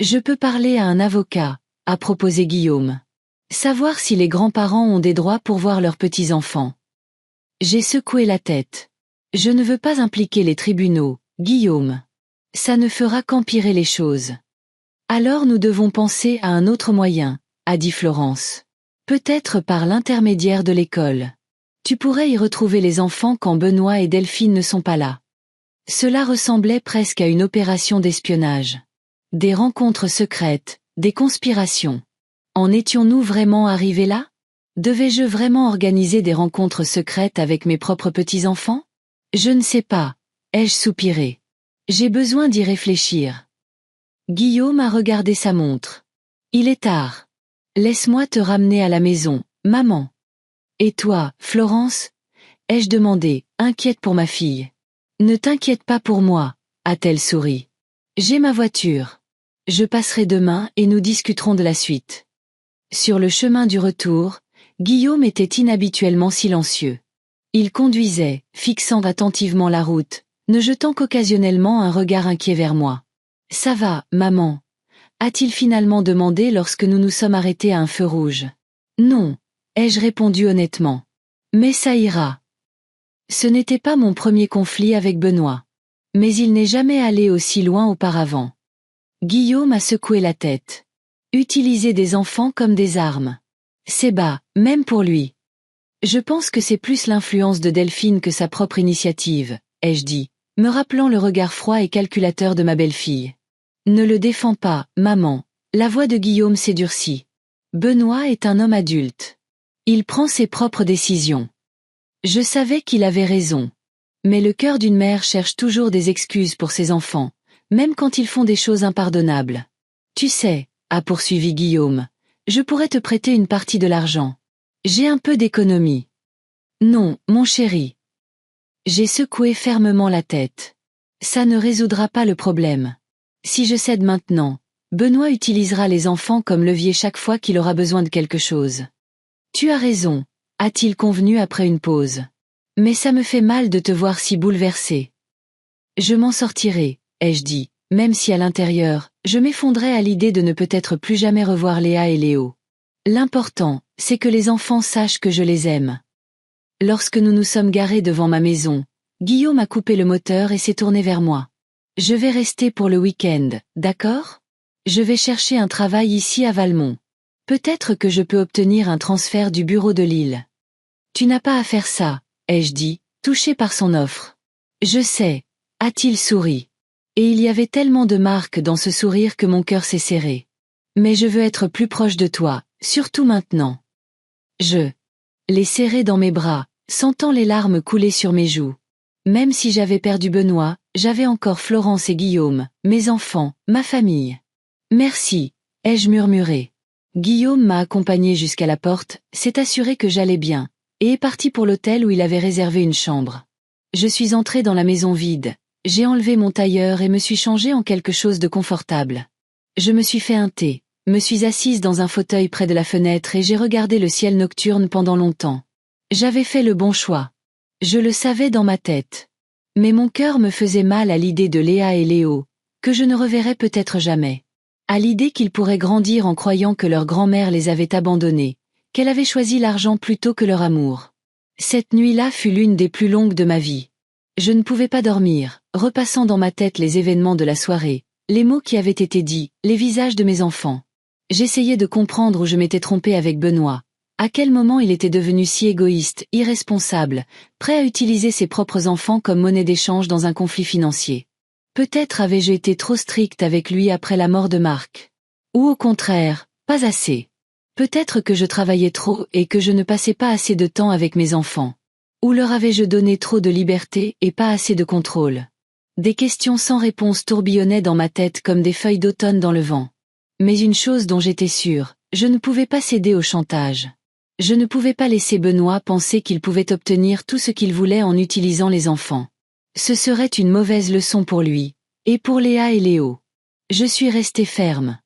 Je peux parler à un avocat, a proposé Guillaume. Savoir si les grands-parents ont des droits pour voir leurs petits-enfants. J'ai secoué la tête. Je ne veux pas impliquer les tribunaux, Guillaume. Ça ne fera qu'empirer les choses. Alors nous devons penser à un autre moyen, a dit Florence. Peut-être par l'intermédiaire de l'école. Tu pourrais y retrouver les enfants quand Benoît et Delphine ne sont pas là. Cela ressemblait presque à une opération d'espionnage. Des rencontres secrètes, des conspirations. En étions-nous vraiment arrivés là? Devais-je vraiment organiser des rencontres secrètes avec mes propres petits-enfants? Je ne sais pas, ai-je soupiré. J'ai besoin d'y réfléchir. Guillaume a regardé sa montre. Il est tard. Laisse-moi te ramener à la maison, maman. Et toi, Florence? Ai-je demandé, inquiète pour ma fille. Ne t'inquiète pas pour moi, a-t-elle souri. J'ai ma voiture. Je passerai demain et nous discuterons de la suite. Sur le chemin du retour, Guillaume était inhabituellement silencieux. Il conduisait, fixant attentivement la route, ne jetant qu'occasionnellement un regard inquiet vers moi. « Ça va, maman ?» a-t-il finalement demandé lorsque nous nous sommes arrêtés à un feu rouge. « Non », ai-je répondu honnêtement. « Mais ça ira. » Ce n'était pas mon premier conflit avec Benoît. Mais il n'est jamais allé aussi loin auparavant. Guillaume a secoué la tête. Utiliser des enfants comme des armes. C'est bas, même pour lui. Je pense que c'est plus l'influence de Delphine que sa propre initiative, ai-je dit, me rappelant le regard froid et calculateur de ma belle-fille. Ne le défends pas, maman. La voix de Guillaume s'est durcie. Benoît est un homme adulte. Il prend ses propres décisions. Je savais qu'il avait raison. Mais le cœur d'une mère cherche toujours des excuses pour ses enfants, même quand ils font des choses impardonnables. Tu sais, a poursuivi Guillaume, je pourrais te prêter une partie de l'argent. J'ai un peu d'économie. Non, mon chéri. J'ai secoué fermement la tête. Ça ne résoudra pas le problème. Si je cède maintenant, Benoît utilisera les enfants comme levier chaque fois qu'il aura besoin de quelque chose. Tu as raison, a-t-il convenu après une pause. Mais ça me fait mal de te voir si bouleversé. Je m'en sortirai, ai-je dit, même si à l'intérieur, je m'effondrais à l'idée de ne peut-être plus jamais revoir Léa et Léo. L'important, c'est que les enfants sachent que je les aime. Lorsque nous nous sommes garés devant ma maison, Guillaume a coupé le moteur et s'est tourné vers moi. Je vais rester pour le week-end, d'accord? Je vais chercher un travail ici à Valmont. Peut-être que je peux obtenir un transfert du bureau de Lille. Tu n'as pas à faire ça, ai-je dit, touché par son offre. Je sais, a-t-il souri. Et il y avait tellement de marques dans ce sourire que mon cœur s'est serré. Mais je veux être plus proche de toi, surtout maintenant. Je l'ai serré dans mes bras, sentant les larmes couler sur mes joues. Même si j'avais perdu Benoît, j'avais encore Florence et Guillaume, mes enfants, ma famille. Merci, ai-je murmuré. Guillaume m'a accompagné jusqu'à la porte, s'est assuré que j'allais bien, et est parti pour l'hôtel où il avait réservé une chambre. Je suis entrée dans la maison vide, j'ai enlevé mon tailleur et me suis changée en quelque chose de confortable. Je me suis fait un thé, me suis assise dans un fauteuil près de la fenêtre et j'ai regardé le ciel nocturne pendant longtemps. J'avais fait le bon choix. Je le savais dans ma tête. Mais mon cœur me faisait mal à l'idée de Léa et Léo, que je ne reverrais peut-être jamais. À l'idée qu'ils pourraient grandir en croyant que leur grand-mère les avait abandonnés, qu'elle avait choisi l'argent plutôt que leur amour. Cette nuit-là fut l'une des plus longues de ma vie. Je ne pouvais pas dormir, repassant dans ma tête les événements de la soirée, les mots qui avaient été dits, les visages de mes enfants. J'essayais de comprendre où je m'étais trompée avec Benoît. À quel moment il était devenu si égoïste, irresponsable, prêt à utiliser ses propres enfants comme monnaie d'échange dans un conflit financier. Peut-être avais-je été trop stricte avec lui après la mort de Marc. Ou au contraire, pas assez. Peut-être que je travaillais trop et que je ne passais pas assez de temps avec mes enfants. Ou leur avais-je donné trop de liberté et pas assez de contrôle. Des questions sans réponse tourbillonnaient dans ma tête comme des feuilles d'automne dans le vent. Mais une chose dont j'étais sûre, je ne pouvais pas céder au chantage. Je ne pouvais pas laisser Benoît penser qu'il pouvait obtenir tout ce qu'il voulait en utilisant les enfants. Ce serait une mauvaise leçon pour lui, et pour Léa et Léo. Je suis restée ferme.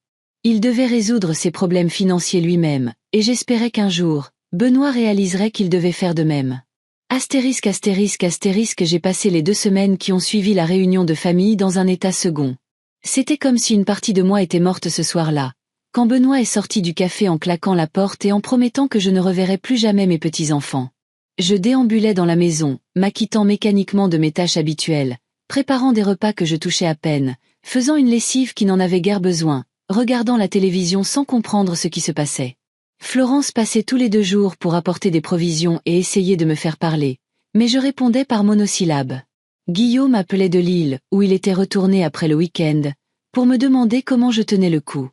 Il devait résoudre ses problèmes financiers lui-même, et j'espérais qu'un jour, Benoît réaliserait qu'il devait faire de même. Astérisque astérisque astérisque j'ai passé les 2 semaines qui ont suivi la réunion de famille dans un état second. C'était comme si une partie de moi était morte ce soir-là, quand Benoît est sorti du café en claquant la porte et en promettant que je ne reverrais plus jamais mes petits-enfants. Je déambulais dans la maison, m'acquittant mécaniquement de mes tâches habituelles, préparant des repas que je touchais à peine, faisant une lessive qui n'en avait guère besoin, regardant la télévision sans comprendre ce qui se passait. Florence passait tous les 2 jours pour apporter des provisions et essayer de me faire parler, mais je répondais par monosyllabes. Guillaume m'appelait de Lille, où il était retourné après le week-end, pour me demander comment je tenais le coup.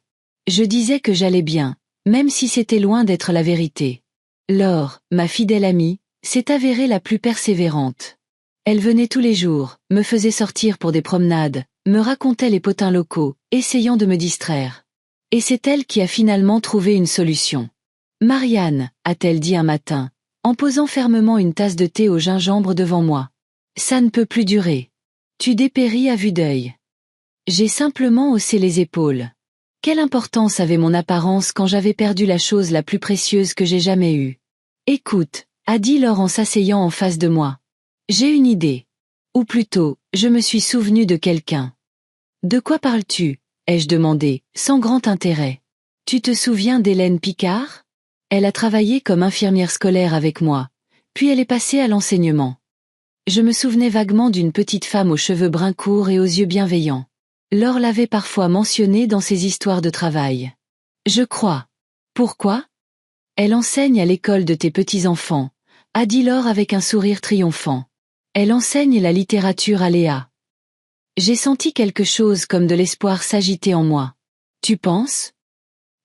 Je disais que j'allais bien, même si c'était loin d'être la vérité. Laure, ma fidèle amie, s'est avérée la plus persévérante. Elle venait tous les jours, me faisait sortir pour des promenades, me racontait les potins locaux, essayant de me distraire. Et c'est elle qui a finalement trouvé une solution. Marianne, a-t-elle dit un matin, en posant fermement une tasse de thé au gingembre devant moi. Ça ne peut plus durer. Tu dépéris à vue d'œil. J'ai simplement haussé les épaules. Quelle importance avait mon apparence quand j'avais perdu la chose la plus précieuse que j'ai jamais eue? Écoute, a dit Laure en s'asseyant en face de moi. J'ai une idée. Ou plutôt, je me suis souvenu de quelqu'un. De quoi parles-tu? Ai-je demandé, sans grand intérêt. Tu te souviens d'Hélène Picard? Elle a travaillé comme infirmière scolaire avec moi, puis elle est passée à l'enseignement. Je me souvenais vaguement d'une petite femme aux cheveux bruns courts et aux yeux bienveillants. Laure l'avait parfois mentionnée dans ses histoires de travail. Je crois. Pourquoi? Elle enseigne à l'école de tes petits-enfants, a dit Laure avec un sourire triomphant. Elle enseigne la littérature à Léa. J'ai senti quelque chose comme de l'espoir s'agiter en moi. Tu penses?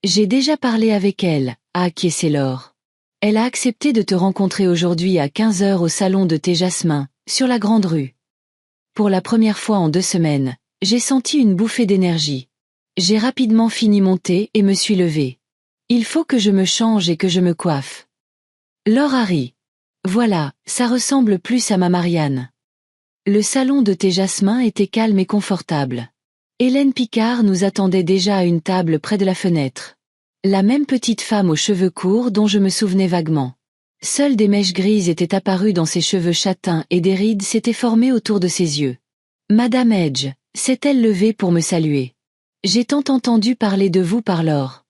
J'ai déjà parlé avec elle, a acquiescé Laure. Elle a accepté de te rencontrer aujourd'hui à 15 heures au salon de thé Jasmin, sur la grande rue. Pour la première fois en 2 semaines, j'ai senti une bouffée d'énergie. J'ai rapidement fini mon thé et me suis levée. Il faut que je me change et que je me coiffe. Laure a ri. Voilà, ça ressemble plus à ma Marianne. Le salon de thé Jasmin était calme et confortable. Hélène Picard nous attendait déjà à une table près de la fenêtre. La même petite femme aux cheveux courts dont je me souvenais vaguement. Seules des mèches grises étaient apparues dans ses cheveux châtains et des rides s'étaient formées autour de ses yeux. Madame Edge, s'est-elle levée pour me saluer. J'ai tant entendu parler de vous par Laure.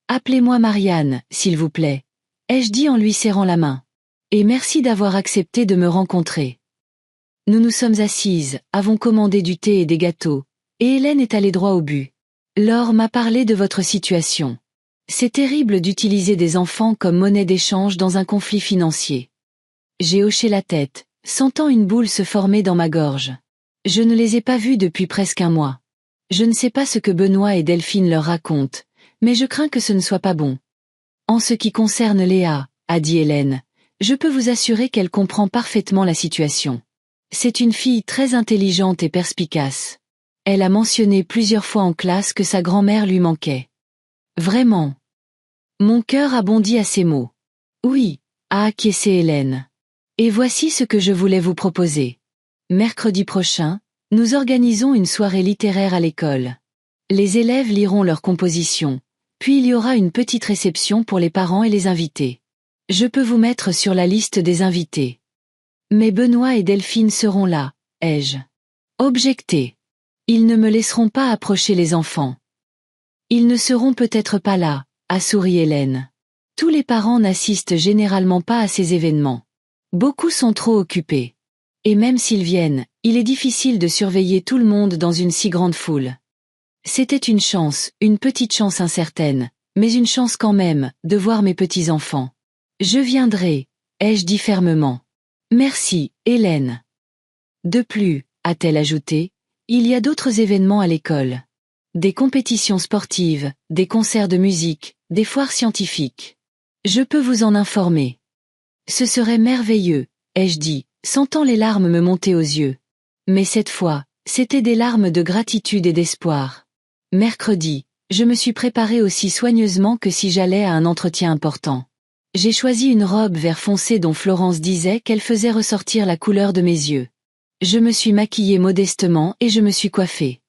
Appelez-moi Marianne, s'il vous plaît, ai-je dit en lui serrant la main. Et merci d'avoir accepté de me rencontrer. Nous nous sommes assises, avons commandé du thé et des gâteaux, et Hélène est allée droit au but. Laure m'a parlé de votre situation. C'est terrible d'utiliser des enfants comme monnaie d'échange dans un conflit financier. J'ai hoché la tête, sentant une boule se former dans ma gorge. Je ne les ai pas vus depuis presque un mois. Je ne sais pas ce que Benoît et Delphine leur racontent, mais je crains que ce ne soit pas bon. En ce qui concerne Léa, a dit Hélène, je peux vous assurer qu'elle comprend parfaitement la situation. C'est une fille très intelligente et perspicace. Elle a mentionné plusieurs fois en classe que sa grand-mère lui manquait. Vraiment. Mon cœur a bondi à ces mots. Oui, a acquiescé Hélène. Et voici ce que je voulais vous proposer. Mercredi prochain, nous organisons une soirée littéraire à l'école. Les élèves liront leurs compositions, puis il y aura une petite réception pour les parents et les invités. Je peux vous mettre sur la liste des invités. Mais Benoît et Delphine seront là, ai-je objecté. Ils ne me laisseront pas approcher les enfants. Ils ne seront peut-être pas là, a souri Hélène. Tous les parents n'assistent généralement pas à ces événements. Beaucoup sont trop occupés. Et même s'ils viennent, il est difficile de surveiller tout le monde dans une si grande foule. C'était une chance, une petite chance incertaine, mais une chance quand même, de voir mes petits-enfants. Je viendrai, ai-je dit fermement. Merci, Hélène. De plus, a-t-elle ajouté, il y a d'autres événements à l'école. Des compétitions sportives, des concerts de musique, des foires scientifiques. Je peux vous en informer. Ce serait merveilleux, ai-je dit, sentant les larmes me monter aux yeux. Mais cette fois, c'étaient des larmes de gratitude et d'espoir. Mercredi, je me suis préparée aussi soigneusement que si j'allais à un entretien important. J'ai choisi une robe vert foncé dont Florence disait qu'elle faisait ressortir la couleur de mes yeux. Je me suis maquillée modestement et je me suis coiffée.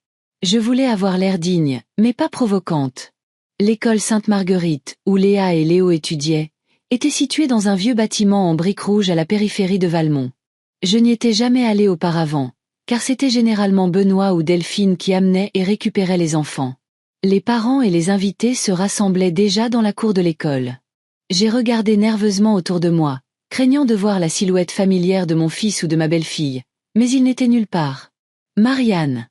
Je voulais avoir l'air digne, mais pas provocante. L'école Sainte-Marguerite, où Léa et Léo étudiaient, était située dans un vieux bâtiment en briques rouges à la périphérie de Valmont. Je n'y étais jamais allée auparavant, car c'était généralement Benoît ou Delphine qui amenaient et récupéraient les enfants. Les parents et les invités se rassemblaient déjà dans la cour de l'école. J'ai regardé nerveusement autour de moi, craignant de voir la silhouette familière de mon fils ou de ma belle-fille, mais il n'était nulle part. Marianne.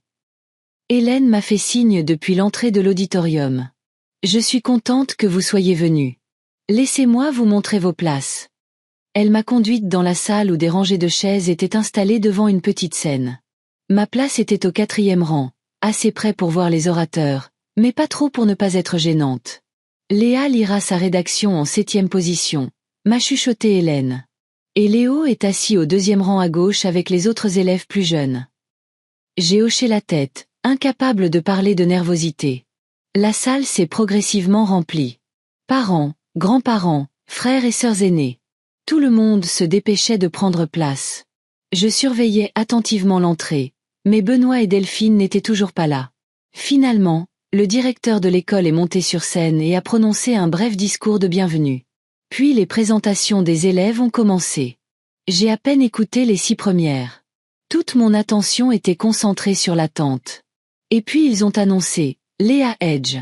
Hélène m'a fait signe depuis l'entrée de l'auditorium. Je suis contente que vous soyez venue. Laissez-moi vous montrer vos places. Elle m'a conduite dans la salle où des rangées de chaises étaient installées devant une petite scène. Ma place était au 4e rang, assez près pour voir les orateurs, mais pas trop pour ne pas être gênante. Léa lira sa rédaction en 7e position, m'a chuchoté Hélène. Et Léo est assis au 2e rang à gauche avec les autres élèves plus jeunes. J'ai hoché la tête, incapable de parler de nervosité. La salle s'est progressivement remplie. Parents, grands-parents, frères et sœurs aînés. Tout le monde se dépêchait de prendre place. Je surveillais attentivement l'entrée, mais Benoît et Delphine n'étaient toujours pas là. Finalement, le directeur de l'école est monté sur scène et a prononcé un bref discours de bienvenue. Puis les présentations des élèves ont commencé. J'ai à peine écouté les 6 premières. Toute mon attention était concentrée sur l'attente. Et puis ils ont annoncé « Léa Edge ».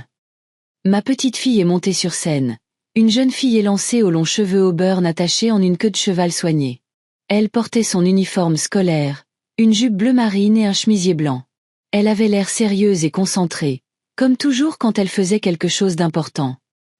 Ma petite fille est montée sur scène. Une jeune fille élancée aux longs cheveux auburn attachés en une queue de cheval soignée. Elle portait son uniforme scolaire, une jupe bleu marine et un chemisier blanc. Elle avait l'air sérieuse et concentrée, comme toujours quand elle faisait quelque chose d'important.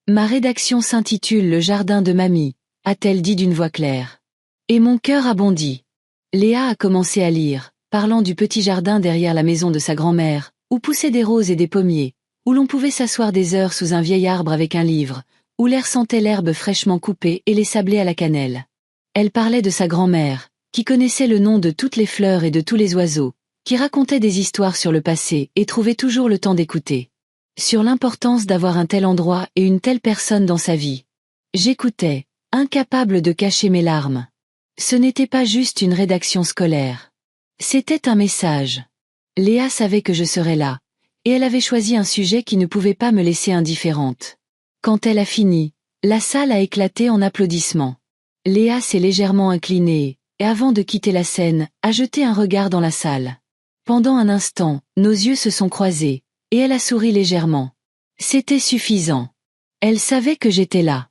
Ma rédaction s'intitule Le jardin de mamie, a-t-elle dit d'une voix claire. Et mon cœur a bondi. Léa a commencé à lire, parlant du petit jardin derrière la maison de sa grand-mère, où poussaient des roses et des pommiers, où l'on pouvait s'asseoir des heures sous un vieil arbre avec un livre, où l'air sentait l'herbe fraîchement coupée et les sablés à la cannelle. Elle parlait de sa grand-mère, qui connaissait le nom de toutes les fleurs et de tous les oiseaux, qui racontait des histoires sur le passé et trouvait toujours le temps d'écouter. Sur l'importance d'avoir un tel endroit et une telle personne dans sa vie. J'écoutais, incapable de cacher mes larmes. Ce n'était pas juste une rédaction scolaire. C'était un message. Léa savait que je serais là, et elle avait choisi un sujet qui ne pouvait pas me laisser indifférente. Quand elle a fini, la salle a éclaté en applaudissements. Léa s'est légèrement inclinée, et avant de quitter la scène, a jeté un regard dans la salle. Pendant un instant, nos yeux se sont croisés, et elle a souri légèrement. C'était suffisant. Elle savait que j'étais là.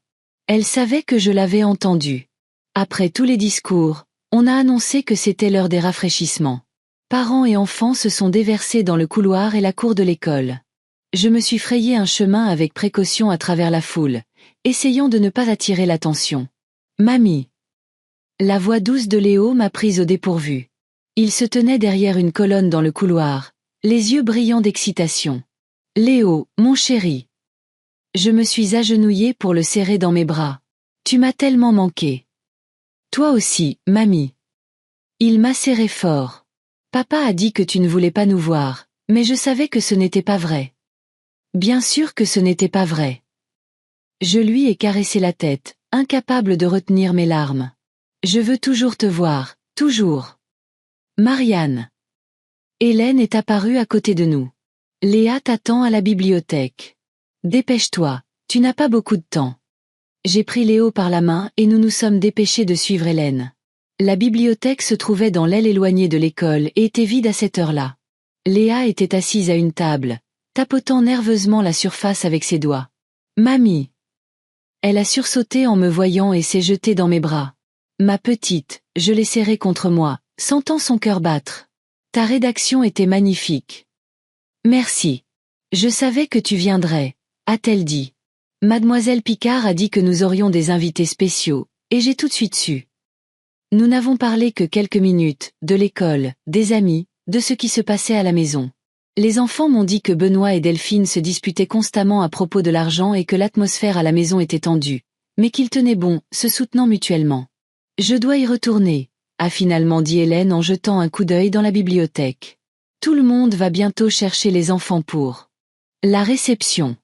Elle savait que je l'avais entendu. Après tous les discours, on a annoncé que c'était l'heure des rafraîchissements. Parents et enfants se sont déversés dans le couloir et la cour de l'école. Je me suis frayé un chemin avec précaution à travers la foule, essayant de ne pas attirer l'attention. Mamie. La voix douce de Léo m'a prise au dépourvu. Il se tenait derrière une colonne dans le couloir, les yeux brillants d'excitation. Léo, mon chéri. Je me suis agenouillée pour le serrer dans mes bras. Tu m'as tellement manqué. Toi aussi, mamie. Il m'a serré fort. Papa a dit que tu ne voulais pas nous voir, mais je savais que ce n'était pas vrai. Bien sûr que ce n'était pas vrai. Je lui ai caressé la tête, incapable de retenir mes larmes. Je veux toujours te voir, toujours. Marianne. Hélène est apparue à côté de nous. Léa t'attend à la bibliothèque. Dépêche-toi, tu n'as pas beaucoup de temps. J'ai pris Léo par la main et nous nous sommes dépêchés de suivre Hélène. La bibliothèque se trouvait dans l'aile éloignée de l'école et était vide à cette heure-là. Léa était assise à une table, tapotant nerveusement la surface avec ses doigts. Mamie. Elle a sursauté en me voyant et s'est jetée dans mes bras. Ma petite, je l'ai serrée contre moi, sentant son cœur battre. Ta rédaction était magnifique. Merci. Je savais que tu viendrais, a-t-elle dit. Mademoiselle Picard a dit que nous aurions des invités spéciaux, et j'ai tout de suite su. Nous n'avons parlé que quelques minutes, de l'école, des amis, de ce qui se passait à la maison. Les enfants m'ont dit que Benoît et Delphine se disputaient constamment à propos de l'argent et que l'atmosphère à la maison était tendue, mais qu'ils tenaient bon, se soutenant mutuellement. Je dois y retourner, a finalement dit Hélène en jetant un coup d'œil dans la bibliothèque. Tout le monde va bientôt chercher les enfants pour la réception.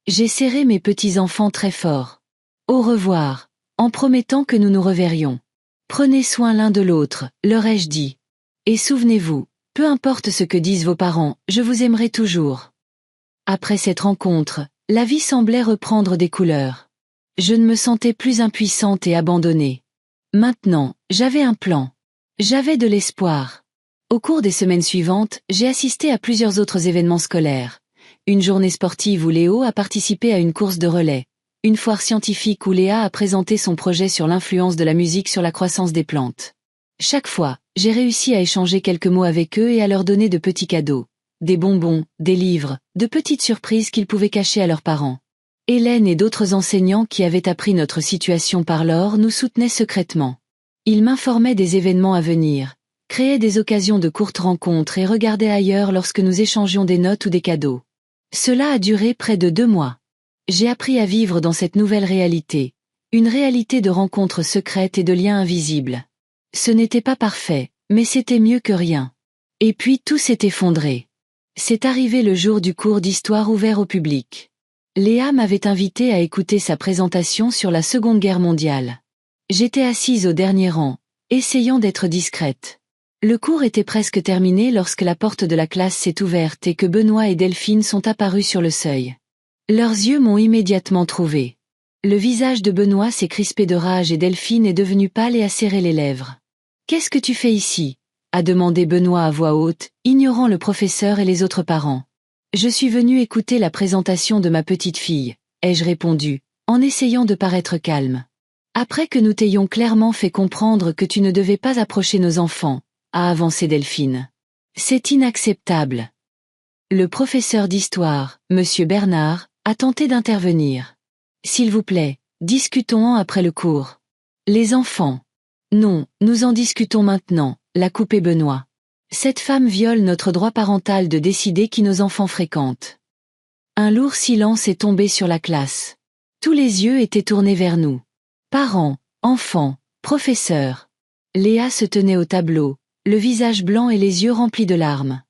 J'ai serré mes petits-enfants très fort. Au revoir, en promettant que nous nous reverrions. Prenez soin l'un de l'autre, leur ai-je dit. Et souvenez-vous, peu importe ce que disent vos parents, je vous aimerai toujours. Après cette rencontre, la vie semblait reprendre des couleurs. Je ne me sentais plus impuissante et abandonnée. Maintenant, j'avais un plan. J'avais de l'espoir. Au cours des semaines suivantes, j'ai assisté à plusieurs autres événements scolaires. Une journée sportive où Léo a participé à une course de relais. Une foire scientifique où Léa a présenté son projet sur l'influence de la musique sur la croissance des plantes. Chaque fois, j'ai réussi à échanger quelques mots avec eux et à leur donner de petits cadeaux. Des bonbons, des livres, de petites surprises qu'ils pouvaient cacher à leurs parents. Hélène et d'autres enseignants qui avaient appris notre situation par l'or nous soutenaient secrètement. Ils m'informaient des événements à venir, créaient des occasions de courtes rencontres et regardaient ailleurs lorsque nous échangions des notes ou des cadeaux. Cela a duré près de 2 mois. J'ai appris à vivre dans cette nouvelle réalité, une réalité de rencontres secrètes et de liens invisibles. Ce n'était pas parfait, mais c'était mieux que rien. Et puis tout s'est effondré. C'est arrivé le jour du cours d'histoire ouvert au public. Léa m'avait invité à écouter sa présentation sur la Seconde Guerre mondiale. J'étais assise au dernier rang, essayant d'être discrète. Le cours était presque terminé lorsque la porte de la classe s'est ouverte et que Benoît et Delphine sont apparus sur le seuil. Leurs yeux m'ont immédiatement trouvé. Le visage de Benoît s'est crispé de rage et Delphine est devenue pâle et a serré les lèvres. « Qu'est-ce que tu fais ici ?» a demandé Benoît à voix haute, ignorant le professeur et les autres parents. « Je suis venu écouter la présentation de ma petite fille », ai-je répondu, en essayant de paraître calme. « Après que nous t'ayons clairement fait comprendre que tu ne devais pas approcher nos enfants, a avancé Delphine. C'est inacceptable. Le professeur d'histoire, Monsieur Bernard, a tenté d'intervenir. S'il vous plaît, discutons-en après le cours. Les enfants. Non, nous en discutons maintenant, l'a coupé Benoît. Cette femme viole notre droit parental de décider qui nos enfants fréquentent. Un lourd silence est tombé sur la classe. Tous les yeux étaient tournés vers nous. Parents, enfants, professeurs. Léa se tenait au tableau, le visage blanc et les yeux remplis de larmes.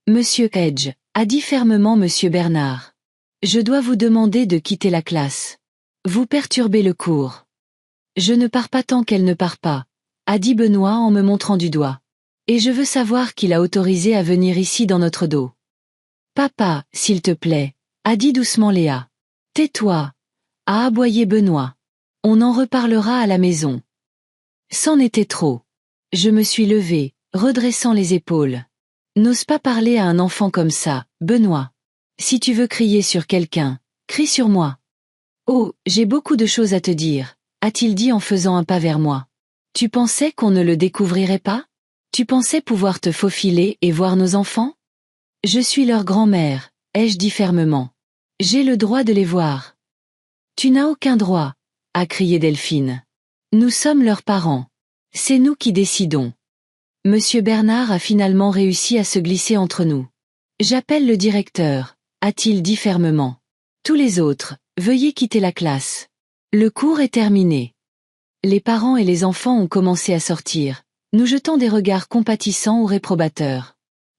Monsieur Edge, a dit fermement Monsieur Bernard. Je dois vous demander de quitter la classe. Vous perturbez le cours. Je ne pars pas tant qu'elle ne part pas, a dit Benoît en me montrant du doigt. Et je veux savoir qui l'a autorisé à venir ici dans notre dos. Papa, s'il te plaît, a dit doucement Léa. Tais-toi, a aboyé Benoît. On en reparlera à la maison. C'en était trop. Je me suis levée, redressant les épaules. N'ose pas parler à un enfant comme ça, Benoît. Si tu veux crier sur quelqu'un, crie sur moi. Oh, j'ai beaucoup de choses à te dire, a-t-il dit en faisant un pas vers moi. Tu pensais qu'on ne le découvrirait pas? Tu pensais pouvoir te faufiler et voir nos enfants? Je suis leur grand-mère, ai-je dit fermement. J'ai le droit de les voir. Tu n'as aucun droit, a crié Delphine. Nous sommes leurs parents. C'est nous qui décidons. Monsieur Bernard a finalement réussi à se glisser entre nous. J'appelle le directeur, a-t-il dit fermement. Tous les autres, veuillez quitter la classe. Le cours est terminé. Les parents et les enfants ont commencé à sortir, nous jetant des regards compatissants ou réprobateurs.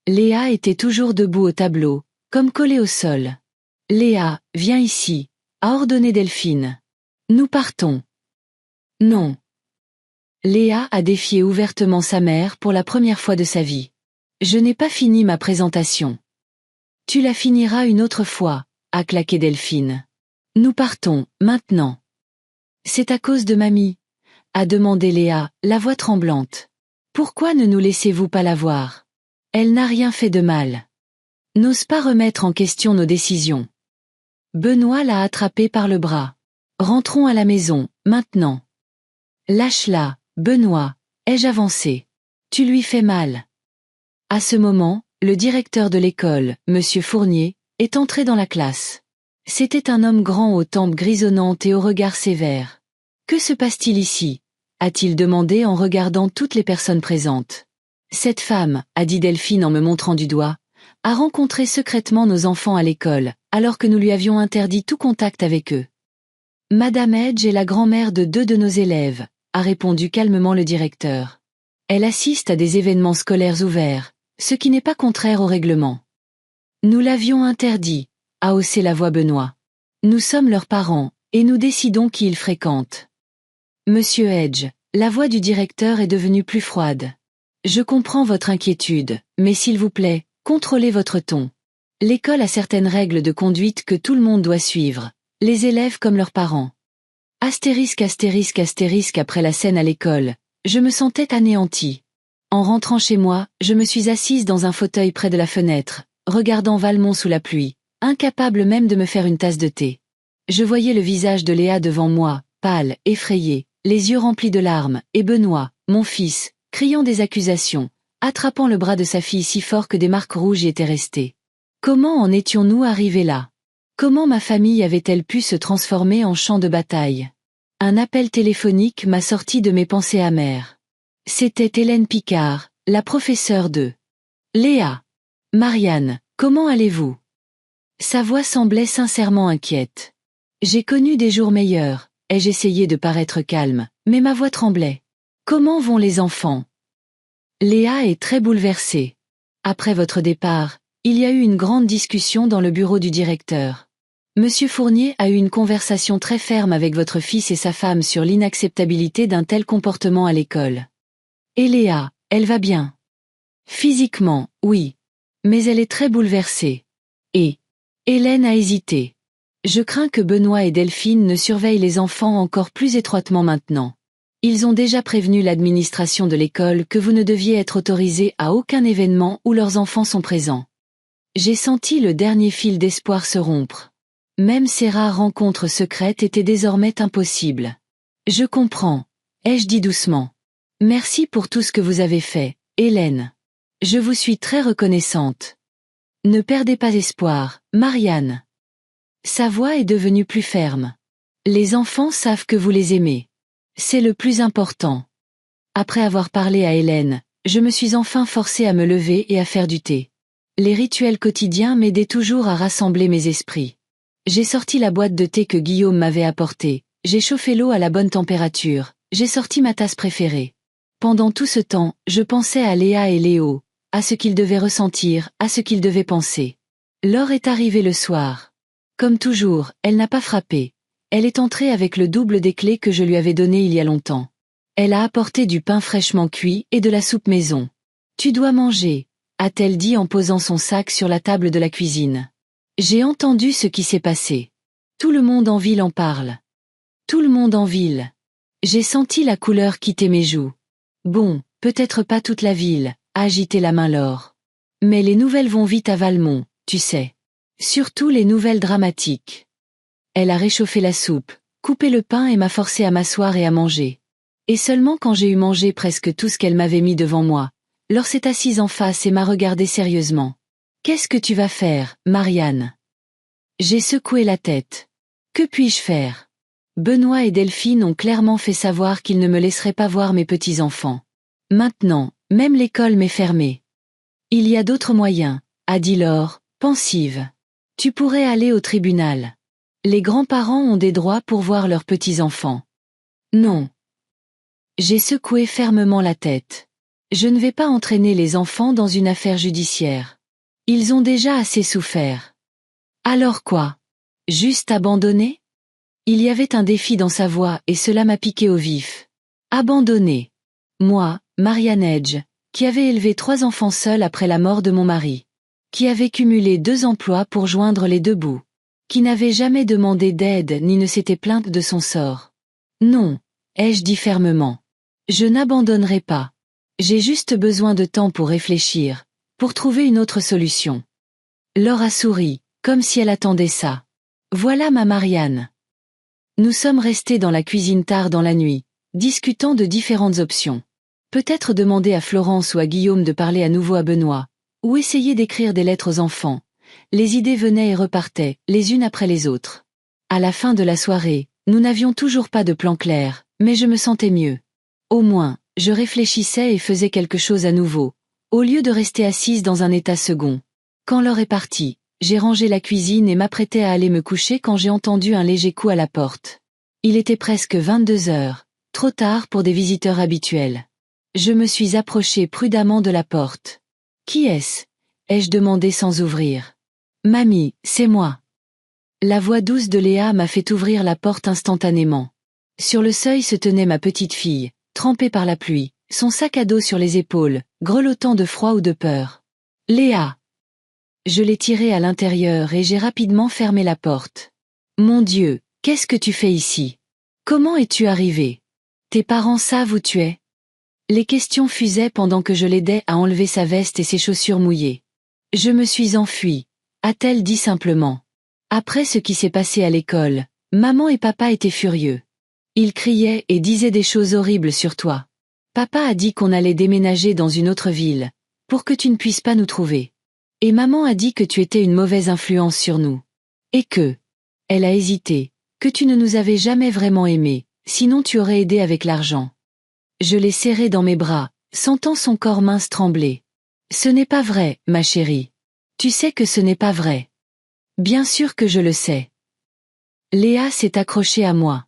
Léa était toujours debout au tableau, comme collée au sol. Léa, viens ici, a ordonné Delphine. Nous partons. Non. Léa a défié ouvertement sa mère pour la première fois de sa vie. Je n'ai pas fini ma présentation. Tu la finiras une autre fois, a claqué Delphine. Nous partons, maintenant. C'est à cause de mamie, a demandé Léa, la voix tremblante. Pourquoi ne nous laissez-vous pas la voir? Elle n'a rien fait de mal. N'ose pas remettre en question nos décisions. Benoît l'a attrapée par le bras. Rentrons à la maison, maintenant. Lâche-la, Benoît, ai-je avancé. Tu lui fais mal. À ce moment, le directeur de l'école, Monsieur Fournier, est entré dans la classe. C'était un homme grand aux tempes grisonnantes et au regard sévère. Que se passe-t-il ici? A-t-il demandé en regardant toutes les personnes présentes. Cette femme, a dit Delphine en me montrant du doigt, a rencontré secrètement nos enfants à l'école, alors que nous lui avions interdit tout contact avec eux. Madame Edge est la grand-mère de 2 de nos élèves, a répondu calmement le directeur. Elle assiste à des événements scolaires ouverts, ce qui n'est pas contraire au règlement. Nous l'avions interdit, a haussé la voix Benoît. Nous sommes leurs parents, et nous décidons qui ils fréquentent. Monsieur Edge, la voix du directeur est devenue plus froide. Je comprends votre inquiétude, mais s'il vous plaît, contrôlez votre ton. L'école a certaines règles de conduite que tout le monde doit suivre, les élèves comme leurs parents. Astérisque astérisque astérisque après la scène à l'école, je me sentais anéantie. En rentrant chez moi, je me suis assise dans un fauteuil près de la fenêtre, regardant Valmont sous la pluie, incapable même de me faire une tasse de thé. Je voyais le visage de Léa devant moi, pâle, effrayé, les yeux remplis de larmes, et Benoît, mon fils, criant des accusations, attrapant le bras de sa fille si fort que des marques rouges y étaient restées. Comment en étions-nous arrivés là? Comment ma famille avait-elle pu se transformer en champ de bataille? Un appel téléphonique m'a sorti de mes pensées amères. C'était Hélène Picard, la professeure de Léa. Marianne, comment allez-vous? Sa voix semblait sincèrement inquiète. J'ai connu des jours meilleurs, ai-je essayé de paraître calme, mais ma voix tremblait. Comment vont les enfants? Léa est très bouleversée. Après votre départ, il y a eu une grande discussion dans le bureau du directeur. Monsieur Fournier a eu une conversation très ferme avec votre fils et sa femme sur l'inacceptabilité d'un tel comportement à l'école. Et Léa, elle va bien. Physiquement, oui. Mais elle est très bouleversée. Et Hélène a hésité. Je crains que Benoît et Delphine ne surveillent les enfants encore plus étroitement maintenant. Ils ont déjà prévenu l'administration de l'école que vous ne deviez être autorisé à aucun événement où leurs enfants sont présents. J'ai senti le dernier fil d'espoir se rompre. Même ces rares rencontres secrètes étaient désormais impossibles. Je comprends, ai-je dit doucement. Merci pour tout ce que vous avez fait, Hélène. Je vous suis très reconnaissante. Ne perdez pas espoir, Marianne. Sa voix est devenue plus ferme. Les enfants savent que vous les aimez. C'est le plus important. Après avoir parlé à Hélène, je me suis enfin forcée à me lever et à faire du thé. Les rituels quotidiens m'aidaient toujours à rassembler mes esprits. J'ai sorti la boîte de thé que Guillaume m'avait apportée, j'ai chauffé l'eau à la bonne température, j'ai sorti ma tasse préférée. Pendant tout ce temps, je pensais à Léa et Léo, à ce qu'ils devaient ressentir, à ce qu'ils devaient penser. L'heure est arrivée le soir. Comme toujours, elle n'a pas frappé. Elle est entrée avec le double des clés que je lui avais données il y a longtemps. Elle a apporté du pain fraîchement cuit et de la soupe maison. Tu dois manger, a-t-elle dit en posant son sac sur la table de la cuisine. J'ai entendu ce qui s'est passé. Tout le monde en ville en parle. Tout le monde en ville. J'ai senti la couleur quitter mes joues. Bon, peut-être pas toute la ville, a agité la main Laure. Mais les nouvelles vont vite à Valmont, tu sais. Surtout les nouvelles dramatiques. Elle a réchauffé la soupe, coupé le pain et m'a forcé à m'asseoir et à manger. Et seulement quand j'ai eu mangé presque tout ce qu'elle m'avait mis devant moi, Laure s'est assise en face et m'a regardé sérieusement. Qu'est-ce que tu vas faire, Marianne? J'ai secoué la tête. Que puis-je faire? Benoît et Delphine ont clairement fait savoir qu'ils ne me laisseraient pas voir mes petits-enfants. Maintenant, même l'école m'est fermée. Il y a d'autres moyens, a dit Laure, pensive. Tu pourrais aller au tribunal. Les grands-parents ont des droits pour voir leurs petits-enfants. Non. J'ai secoué fermement la tête. Je ne vais pas entraîner les enfants dans une affaire judiciaire. Ils ont déjà assez souffert. Alors quoi? Juste abandonner? Il y avait un défi dans sa voix et cela m'a piqué au vif. Abandonner. Moi, Marianne Edge, qui avait élevé 3 enfants seuls après la mort de mon mari. Qui avait cumulé 2 emplois pour joindre les 2 bouts. Qui n'avait jamais demandé d'aide ni ne s'était plainte de son sort. Non, ai-je dit fermement. Je n'abandonnerai pas. J'ai juste besoin de temps pour réfléchir, pour trouver une autre solution. Laure a souri, comme si elle attendait ça. Voilà ma Marianne. Nous sommes restés dans la cuisine tard dans la nuit, discutant de différentes options. Peut-être demander à Florence ou à Guillaume de parler à nouveau à Benoît, ou essayer d'écrire des lettres aux enfants. Les idées venaient et repartaient, les unes après les autres. À la fin de la soirée, nous n'avions toujours pas de plan clair, mais je me sentais mieux. Au moins, je réfléchissais et faisais quelque chose à nouveau, au lieu de rester assise dans un état second. Quand l'heure est partie, j'ai rangé la cuisine et m'apprêtais à aller me coucher quand j'ai entendu un léger coup à la porte. Il était presque 22 heures, trop tard pour des visiteurs habituels. Je me suis approchée prudemment de la porte. « Qui est-ce » ai-je demandé sans ouvrir. « Mamie, c'est moi. » La voix douce de Léa m'a fait ouvrir la porte instantanément. Sur le seuil se tenait ma petite fille, trempée par la pluie, son sac à dos sur les épaules, grelottant de froid ou de peur. « Léa !» Je l'ai tirée à l'intérieur et j'ai rapidement fermé la porte. « Mon Dieu, qu'est-ce que tu fais ici? Comment es-tu arrivée? Tes parents savent où tu es? » Les questions fusaient pendant que je l'aidais à enlever sa veste et ses chaussures mouillées. « Je me suis enfuie », a-t-elle dit simplement. Après ce qui s'est passé à l'école, maman et papa étaient furieux. Ils criaient et disaient des choses horribles sur toi. Papa a dit qu'on allait déménager dans une autre ville, pour que tu ne puisses pas nous trouver. Et maman a dit que tu étais une mauvaise influence sur nous. Et que, elle a hésité, que tu ne nous avais jamais vraiment aimés, sinon tu aurais aidé avec l'argent. Je l'ai serré dans mes bras, sentant son corps mince trembler. Ce n'est pas vrai, ma chérie. Tu sais que ce n'est pas vrai. Bien sûr que je le sais. Léa s'est accrochée à moi.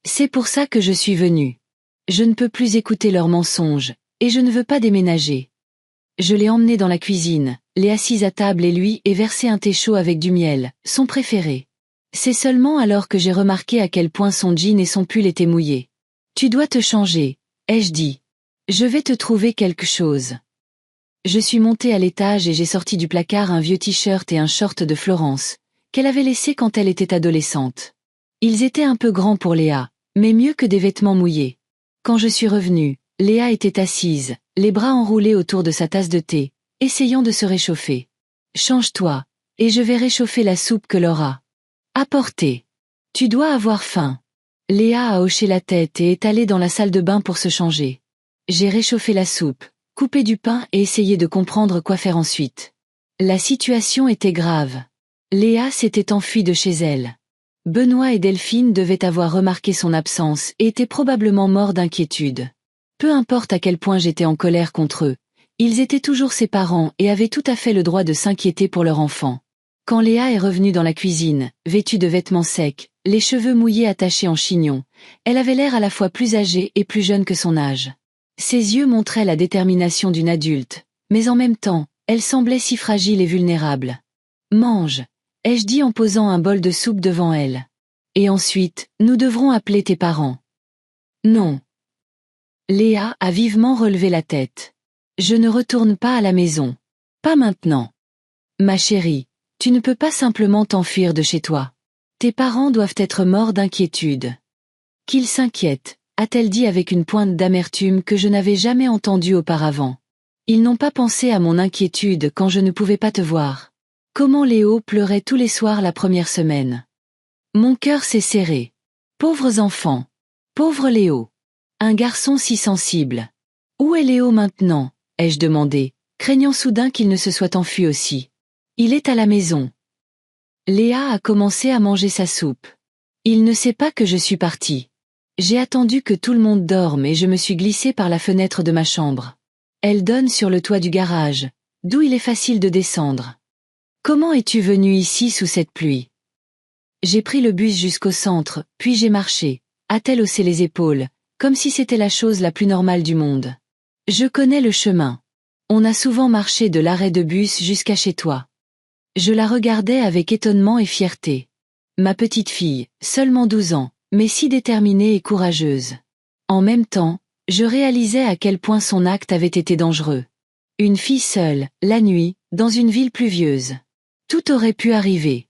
C'est pour ça que je suis venue. Je ne peux plus écouter leurs mensonges, et je ne veux pas déménager. Je l'ai emmené dans la cuisine, l'ai assise à table et lui ai versé un thé chaud avec du miel, son préféré. C'est seulement alors que j'ai remarqué à quel point son jean et son pull étaient mouillés. Tu dois te changer, ai-je dit. Je vais te trouver quelque chose. Je suis montée à l'étage et j'ai sorti du placard un vieux t-shirt et un short de Florence, qu'elle avait laissé quand elle était adolescente. Ils étaient un peu grands pour Léa, mais mieux que des vêtements mouillés. Quand je suis revenue, Léa était assise, les bras enroulés autour de sa tasse de thé, essayant de se réchauffer. « Change-toi, et je vais réchauffer la soupe que Laure a apportée. Tu dois avoir faim. » Léa a hoché la tête et est allée dans la salle de bain pour se changer. J'ai réchauffé la soupe, coupé du pain et essayé de comprendre quoi faire ensuite. La situation était grave. Léa s'était enfuie de chez elle. Benoît et Delphine devaient avoir remarqué son absence et étaient probablement morts d'inquiétude. Peu importe à quel point j'étais en colère contre eux, ils étaient toujours ses parents et avaient tout à fait le droit de s'inquiéter pour leur enfant. Quand Léa est revenue dans la cuisine, vêtue de vêtements secs, les cheveux mouillés attachés en chignon, elle avait l'air à la fois plus âgée et plus jeune que son âge. Ses yeux montraient la détermination d'une adulte, mais en même temps, elle semblait si fragile et vulnérable. « Mange », ai-je dit en posant un bol de soupe devant elle. « Et ensuite, nous devrons appeler tes parents. » « Non. » Léa a vivement relevé la tête. « Je ne retourne pas à la maison. Pas maintenant. Ma chérie, tu ne peux pas simplement t'enfuir de chez toi. Tes parents doivent être morts d'inquiétude. » « Qu'ils s'inquiètent, » a-t-elle dit avec une pointe d'amertume que je n'avais jamais entendue auparavant. « Ils n'ont pas pensé à mon inquiétude quand je ne pouvais pas te voir. » Comment Léo pleurait tous les soirs la première semaine. Mon cœur s'est serré. Pauvres enfants. Pauvre Léo. Un garçon si sensible. Où est Léo maintenant, ai-je demandé, craignant soudain qu'il ne se soit enfui aussi. Il est à la maison. Léa a commencé à manger sa soupe. Il ne sait pas que je suis partie. J'ai attendu que tout le monde dorme et je me suis glissée par la fenêtre de ma chambre. Elle donne sur le toit du garage, d'où il est facile de descendre. Comment es-tu venue ici sous cette pluie? J'ai pris le bus jusqu'au centre, puis j'ai marché, a-t-elle haussé les épaules, comme si c'était la chose la plus normale du monde. Je connais le chemin. On a souvent marché de l'arrêt de bus jusqu'à chez toi. Je la regardais avec étonnement et fierté. Ma petite fille, seulement 12 ans, mais si déterminée et courageuse. En même temps, je réalisais à quel point son acte avait été dangereux. Une fille seule, la nuit, dans une ville pluvieuse. Tout aurait pu arriver.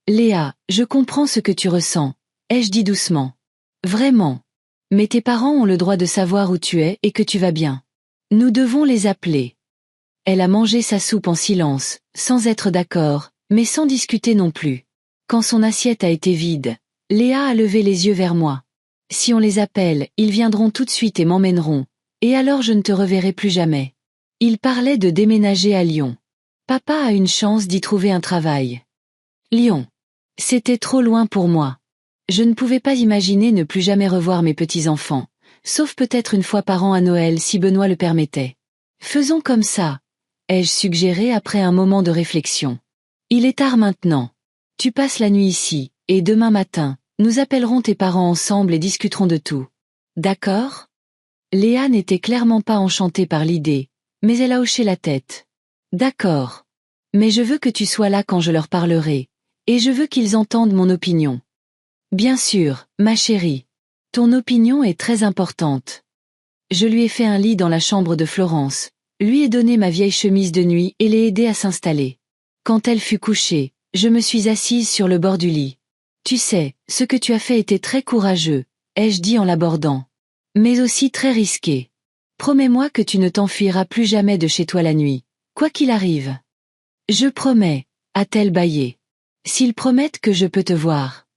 Léa, je comprends ce que tu ressens, ai-je dit doucement. Vraiment. Mais tes parents ont le droit de savoir où tu es et que tu vas bien. Nous devons les appeler. Elle a mangé sa soupe en silence, sans être d'accord, mais sans discuter non plus. Quand son assiette a été vide, Léa a levé les yeux vers moi. Si on les appelle, ils viendront tout de suite et m'emmèneront, et alors je ne te reverrai plus jamais. Il parlait de déménager à Lyon. Papa a une chance d'y trouver un travail. Lyon. C'était trop loin pour moi. Je ne pouvais pas imaginer ne plus jamais revoir mes petits-enfants, sauf peut-être une fois par an à Noël si Benoît le permettait. Faisons comme ça, ai-je suggéré après un moment de réflexion. Il est tard maintenant. Tu passes la nuit ici, et demain matin, nous appellerons tes parents ensemble et discuterons de tout. D'accord? Léa n'était clairement pas enchantée par l'idée, mais elle a hoché la tête. D'accord. Mais je veux que tu sois là quand je leur parlerai, et je veux qu'ils entendent mon opinion. Bien sûr, ma chérie. Ton opinion est très importante. Je lui ai fait un lit dans la chambre de Florence, lui ai donné ma vieille chemise de nuit et l'ai aidée à s'installer. Quand elle fut couchée, je me suis assise sur le bord du lit. Tu sais, ce que tu as fait était très courageux, ai-je dit en l'abordant. Mais aussi très risqué. Promets-moi que tu ne t'enfuiras plus jamais de chez toi la nuit, quoi qu'il arrive. Je promets, a-t-elle bâillé. S'ils promettent que je peux te voir.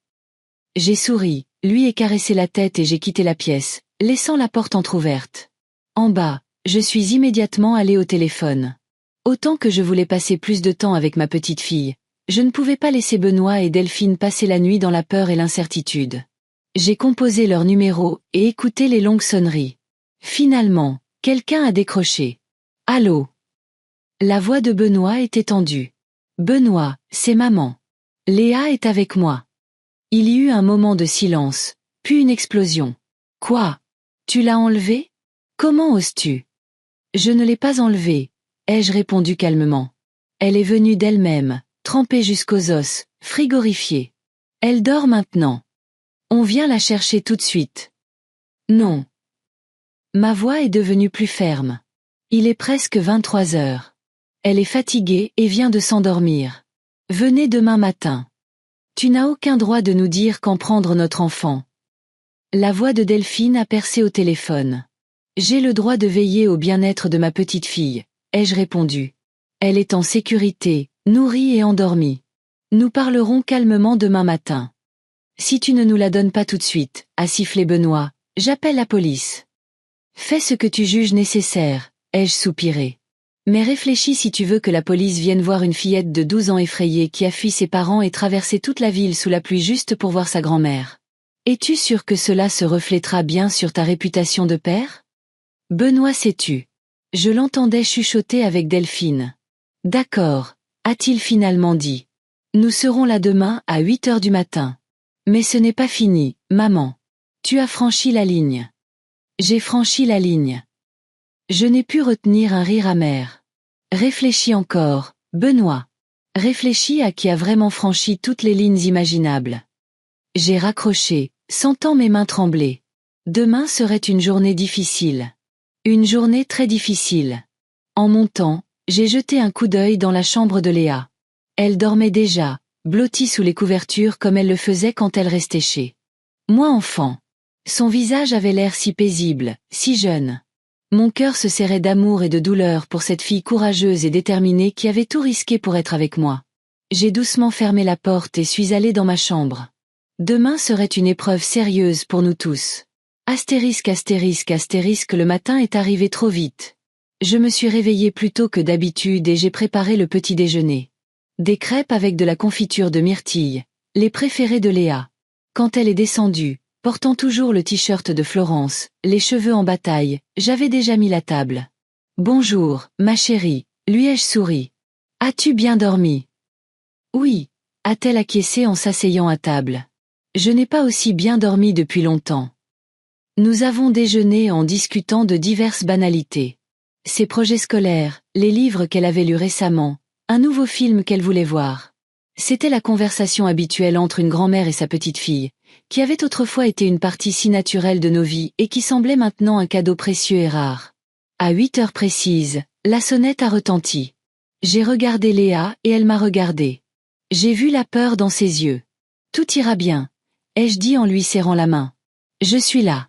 J'ai souri, lui ai caressé la tête et j'ai quitté la pièce, laissant la porte entr'ouverte. En bas, je suis immédiatement allée au téléphone. Autant que je voulais passer plus de temps avec ma petite fille, je ne pouvais pas laisser Benoît et Delphine passer la nuit dans la peur et l'incertitude. J'ai composé leur numéro et écouté les longues sonneries. Finalement, quelqu'un a décroché. Allô? La voix de Benoît était tendue. Benoît, c'est maman. Léa est avec moi. Il y eut un moment de silence, puis une explosion. Quoi? Tu l'as enlevée? Comment oses-tu? Je ne l'ai pas enlevée, ai-je répondu calmement. Elle est venue d'elle-même, trempée jusqu'aux os, frigorifiée. Elle dort maintenant. On vient la chercher tout de suite. Non. Ma voix est devenue plus ferme. Il est presque 23 heures. Elle est fatiguée et vient de s'endormir. Venez demain matin. Tu n'as aucun droit de nous dire quand prendre notre enfant. La voix de Delphine a percé au téléphone. J'ai le droit de veiller au bien-être de ma petite fille, ai-je répondu. Elle est en sécurité, nourrie et endormie. Nous parlerons calmement demain matin. Si tu ne nous la donnes pas tout de suite, a sifflé Benoît, j'appelle la police. Fais ce que tu juges nécessaire, ai-je soupiré. Mais réfléchis si tu veux que la police vienne voir une fillette de 12 ans effrayée qui a fui ses parents et traversé toute la ville sous la pluie juste pour voir sa grand-mère. Es-tu sûr que cela se reflétera bien sur ta réputation de père? Benoît s'est tu. Je l'entendais chuchoter avec Delphine. D'accord, a-t-il finalement dit. Nous serons là demain à 8 heures du matin. Mais ce n'est pas fini, maman. Tu as franchi la ligne. J'ai franchi la ligne. Je n'ai pu retenir un rire amer. Réfléchis encore, Benoît. Réfléchis à qui a vraiment franchi toutes les lignes imaginables. J'ai raccroché, sentant mes mains trembler. Demain serait une journée difficile. Une journée très difficile. En montant, j'ai jeté un coup d'œil dans la chambre de Léa. Elle dormait déjà, blottie sous les couvertures comme elle le faisait quand elle restait chez moi enfant. Son visage avait l'air si paisible, si jeune. Mon cœur se serrait d'amour et de douleur pour cette fille courageuse et déterminée qui avait tout risqué pour être avec moi. J'ai doucement fermé la porte et suis allée dans ma chambre. Demain serait une épreuve sérieuse pour nous tous. Astérisque astérisque astérisque le matin est arrivé trop vite. Je me suis réveillée plus tôt que d'habitude et j'ai préparé le petit déjeuner. Des crêpes avec de la confiture de myrtille, les préférées de Léa. Quand elle est descendue, portant toujours le t-shirt de Florence, les cheveux en bataille, j'avais déjà mis la table. Bonjour, ma chérie, lui ai-je souri. As-tu bien dormi? Oui, a-t-elle acquiescé en s'asseyant à table. Je n'ai pas aussi bien dormi depuis longtemps. Nous avons déjeuné en discutant de diverses banalités. Ses projets scolaires, les livres qu'elle avait lus récemment, un nouveau film qu'elle voulait voir. C'était la conversation habituelle entre une grand-mère et sa petite-fille, qui avait autrefois été une partie si naturelle de nos vies et qui semblait maintenant un cadeau précieux et rare. À 8 heures précises, la sonnette a retenti. J'ai regardé Léa et elle m'a regardé. J'ai vu la peur dans ses yeux. Tout ira bien, ai-je dit en lui serrant la main. Je suis là.